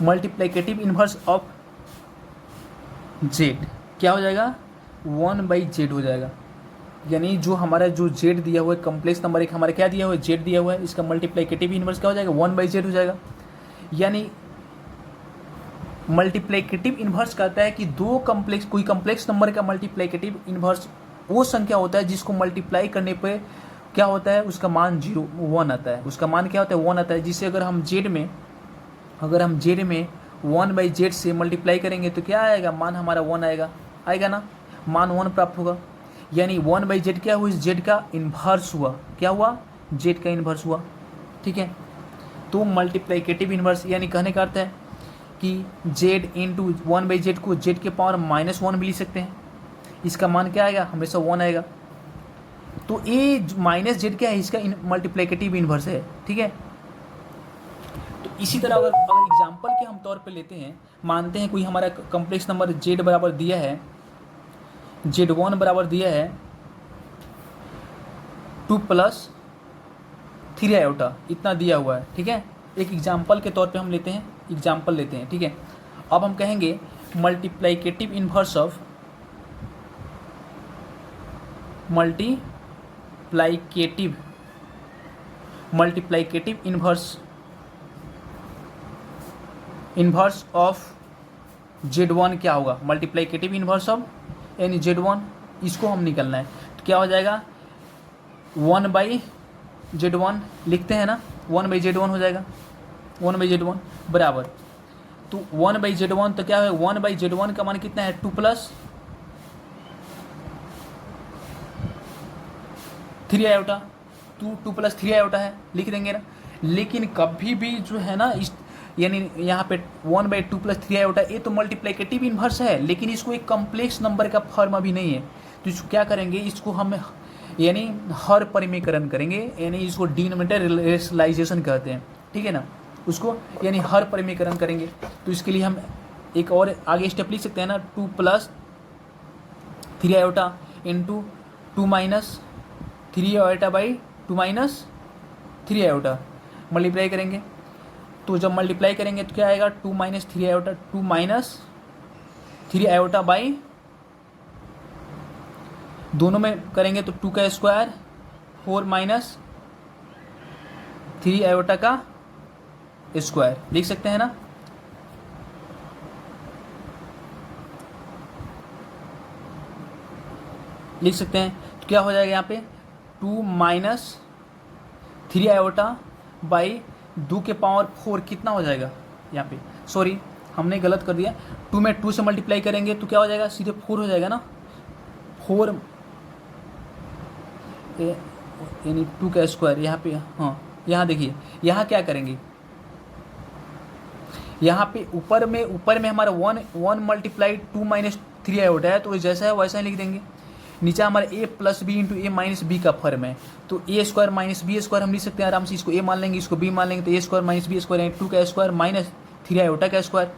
multiplicative inverse of Z क्या हो जाएगा, 1/z हो जाएगा। यानी जो हमारा जो जेड दिया हुआ है, कम्प्लेक्स नंबर एक हमारा क्या दिया हुआ है, जेड दिया हुआ है, इसका मल्टीप्लाइकेटिव इनवर्स क्या हो जाएगा, 1/z हो जाएगा। यानी मल्टीप्लाइकेटिव इनवर्स कहता है कि कोई कम्प्लेक्स नंबर का मल्टीप्लाइकेटिव इनवर्स वो संख्या होता है जिसको मल्टीप्लाई करने पे क्या होता है, उसका मान 1 आता है। उसका मान क्या होता है, 1 आता है। जिससे अगर हम जेड में 1/z से मल्टीप्लाई करेंगे तो क्या आएगा, मान हमारा 1 आएगा ना, मान 1 प्राप्त होगा। यानी 1/z क्या हुआ, इस जेड का इन्वर्स हुआ। क्या हुआ, जेड का इन्वर्स हुआ। ठीक है, तो मल्टीप्लाइकेटिव इन्वर्स यानी कहने का अर्थ है कि जेड इंटू 1/z को जेड के पावर -1 भी लिख सकते हैं। इसका मान क्या आएगा, हमेशा 1 आएगा। तो ये -z क्या है, इसका मल्टीप्लाइकेटिव इन्वर्स है। ठीक है, तो इसी तरह अगर एग्जाम्पल के हम तौर पे लेते हैं, मानते हैं कोई हमारा कम्प्लेक्स नंबर z बराबर दिया है, z1 बराबर दिया है 2 + 3 आयोटा, इतना दिया हुआ है। ठीक है, एक एग्जाम्पल के तौर पे हम लेते हैं। ठीक है, अब हम कहेंगे multiplicative inverse of multiplicative inverse of z1 क्या होगा, मल्टीप्लाइकेटिव इन्वर्स ऑफ यानी z1, इसको हम निकलना है। तो क्या हो जाएगा, 1/z1 लिखते हैं ना, 1/z1 हो जाएगा, 1/z1 बराबर। तो 1/z1 तो क्या है, 1/z1 का मान कितना है, 2 + 3 आयोटा, 2 + 3 आयोटा है, लिख देंगे ना। लेकिन कभी भी जो है ना, इस यानी यहाँ पे 1/2 + 3 आयोटा, ये तो मल्टीप्लाइकेटिव इन्वर्स है, लेकिन इसको एक कम्प्लेक्स नंबर का फॉर्म अभी नहीं है। तो इसको क्या करेंगे, इसको हम यानी हर परिमीकरण करेंगे, यानी इसको डिनोमिनेटर रेशनलाइजेशन कहते हैं। ठीक है ना, उसको यानी हर परिमीकरण करेंगे। तो इसके लिए हम एक और आगे स्टेप लिख सकते हैं ना, 2 + 3 iota into 2 - 3 iota by 2 - 3 iota multiply करेंगे। तो जब मल्टीप्लाई करेंगे तो क्या आएगा, 2 - 3 आयोटा, 2 - 3 आयोटा बाई, दोनों में करेंगे तो 2 का स्क्वायर, 4 - 3 आयोटा का स्क्वायर लिख सकते हैं ना। लिख सकते हैं, तो क्या हो जाएगा यहाँ पे, 2 - 3 आयोटा बाई 2 के पावर 4 कितना हो जाएगा, यहाँ पे सॉरी हमने गलत कर दिया, 2 में 2 से मल्टीप्लाई करेंगे तो क्या हो जाएगा, सीधे 4 हो जाएगा ना, 4 यानी 2 का स्क्वायर यहाँ पे। हाँ, यहाँ देखिए, यहाँ क्या करेंगे, यहाँ पे ऊपर में हमारा 1 × 2 - 3 आयोटा है, तो जैसा है वैसा ही लिख देंगे। नीचे हमारा a + b × a - b का फॉर्म है, तो a² - b² हम लिख सकते हैं आराम से। इसको a मान लेंगे, इसको b मान लेंगे, तो a² - b² यानी 2 का स्क्वायर माइनस 3 आयोटा का स्क्वायर।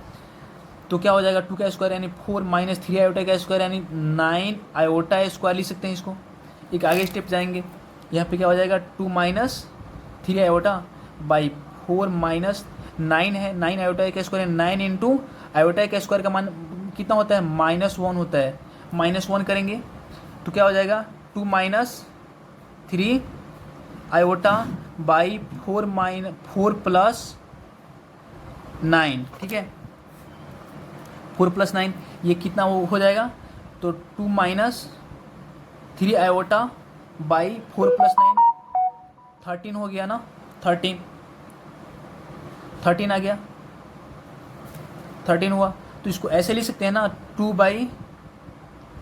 तो क्या हो जाएगा, 2 का स्क्वायर यानी 4 - 3 आयोटा का स्क्वायर यानी 9 आयोटा स्क्वायर लिख सकते हैं इसको। एक आगे स्टेप जाएंगे, यहाँ पे क्या हो जाएगा, 2 - 3 आयोटा बाई 4 - 9 है, 9 आयोटा का स्क्वायर है, 9 इंटू आयोटा का स्क्वायर का मान कितना होता है, -1 होता है। -1 करेंगे तो क्या हो जाएगा, 2 - 3 आयोटा बाई 4 प्लस 9, ठीक है। 4 प्लस 9 ये कितना हो जाएगा, तो 2 माइनस 3 आयोटा बाई 4 प्लस 9 13 हो गया ना, 13 आ गया, 13 हुआ। तो इसको ऐसे लिख सकते हैं ना, 2 बाई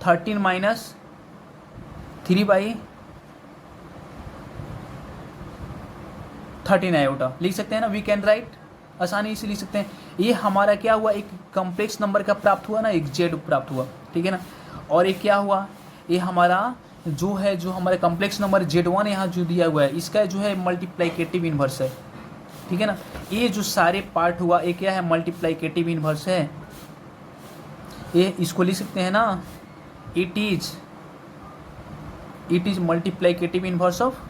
13 माइनस 3 बाई 13 आयोटा लिख सकते हैं ना। वी कैन राइट, आसानी से लिख सकते हैं। ये हमारा क्या हुआ, एक कॉम्प्लेक्स नंबर का प्राप्त हुआ ना, एक जेड प्राप्त हुआ, ठीक है ना। और एक क्या हुआ, ये हमारा जो है, जो हमारा कॉम्प्लेक्स नंबर Z1 यहाँ जो दिया हुआ है, इसका जो है मल्टीप्लाइकेटिव इन्वर्स है, ठीक है ना। ये जो सारे पार्ट हुआ, ये क्या है, मल्टीप्लाइकेटिव इन्वर्स है। ये इसको लिख सकते हैं ना, it is multiplicative inverse of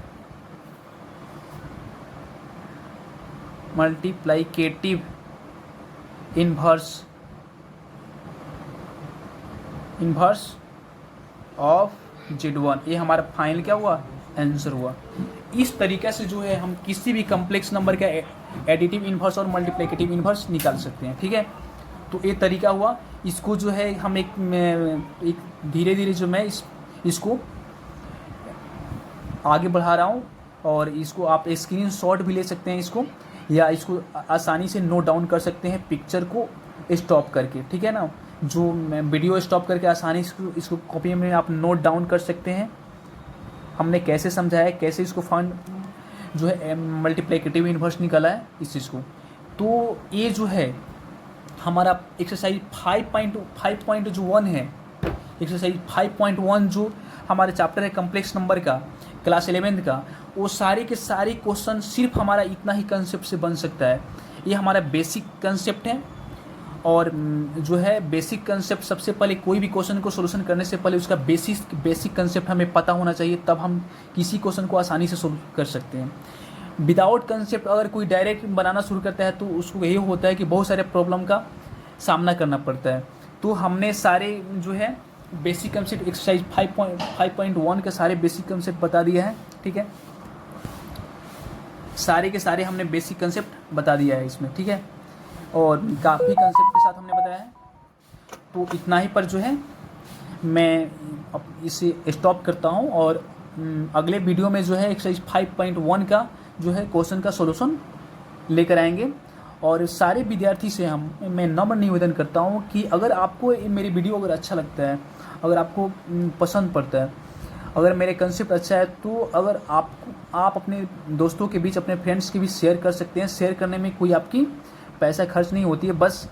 multiplicative inverse of Z1। ये हमारा फाइनल क्या हुआ, आंसर हुआ। इस तरीके से जो है हम किसी भी कॉम्प्लेक्स नंबर का एडिटिव इन्वर्स और मल्टीप्लिकेटिव इन्वर्स निकाल सकते हैं, ठीक है। तो ये तरीका हुआ। इसको जो है हम एक धीरे धीरे जो मैं इसको आगे बढ़ा रहा हूँ, और इसको आप स्क्रीनशॉट भी ले सकते हैं इसको, या इसको आसानी से नोट डाउन कर सकते हैं पिक्चर को स्टॉप करके, ठीक है ना। जो मैं वीडियो स्टॉप करके आसानी से इसको कॉपी में आप नोट डाउन कर सकते हैं। हमने कैसे समझाया, कैसे इसको फाइंड जो है मल्टीप्लिकेटिव इन्वर्स निकाला है इस चीज़ को। तो ये जो है हमारा एक्सरसाइज 5.1 है, एक्सरसाइज 5.1 जो हमारे चैप्टर है कॉम्प्लेक्स नंबर का, क्लास 11th का, वो सारे के सारे क्वेश्चन सिर्फ हमारा इतना ही कंसेप्ट से बन सकता है। ये हमारा बेसिक कंसेप्ट है, और जो है बेसिक कंसेप्ट, सबसे पहले कोई भी क्वेश्चन को सोल्यूशन करने से पहले उसका बेसिक कंसेप्ट हमें पता होना चाहिए, तब हम किसी क्वेश्चन को आसानी से सोल्व कर सकते हैं। विदाउट कंसेप्ट अगर कोई डायरेक्ट बनाना शुरू करता है तो उसको यही होता है कि बहुत सारे प्रॉब्लम का सामना करना पड़ता है। तो हमने सारे जो है बेसिक कंसेप्ट एक्सरसाइज 5.1 के सारे बेसिक कंसेप्ट बता दिया है, ठीक है। सारे के सारे हमने बेसिक कंसेप्ट बता दिया है इसमें, ठीक है, और काफ़ी कंसेप्ट के साथ हमने बताया है। तो इतना ही पर जो है मैं अब इसे स्टॉप करता हूँ, और अगले वीडियो में जो है एक्सरसाइज 5.1 का जो है क्वेश्चन का सॉल्यूशन लेकर आएंगे। और सारे विद्यार्थी से मैं नम्र निवेदन करता हूँ कि अगर आपको मेरी वीडियो अगर अच्छा लगता है, अगर आपको पसंद पड़ता है, अगर मेरे कंसेप्ट अच्छा है, तो अगर आप अपने दोस्तों के बीच, अपने फ्रेंड्स के बीच शेयर कर सकते हैं। शेयर करने में कोई आपकी पैसा खर्च नहीं होती है, बस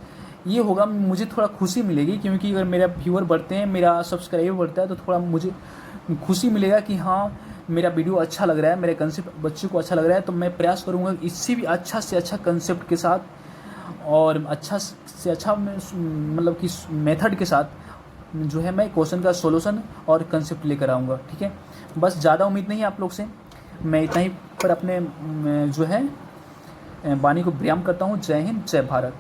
ये होगा मुझे थोड़ा खुशी मिलेगी, क्योंकि अगर मेरा व्यूअर बढ़ते हैं, मेरा सब्सक्राइबर बढ़ता है, तो थोड़ा मुझे खुशी मिलेगा कि हाँ मेरा वीडियो अच्छा लग रहा है, मेरे कंसेप्ट बच्चे को अच्छा लग रहा है। तो मैं प्रयास करूँगा इससे भी अच्छा से अच्छा कंसेप्ट के साथ, और अच्छा से अच्छा मतलब कि मेथड के साथ जो है मैं क्वेश्चन का सॉल्यूशन और कंसेप्ट लेकर आऊँगा, ठीक है। बस ज़्यादा उम्मीद नहीं है आप लोग से, मैं इतना ही पर अपने जो है वाणी को विराम करता हूँ। जय हिंद, जय भारत।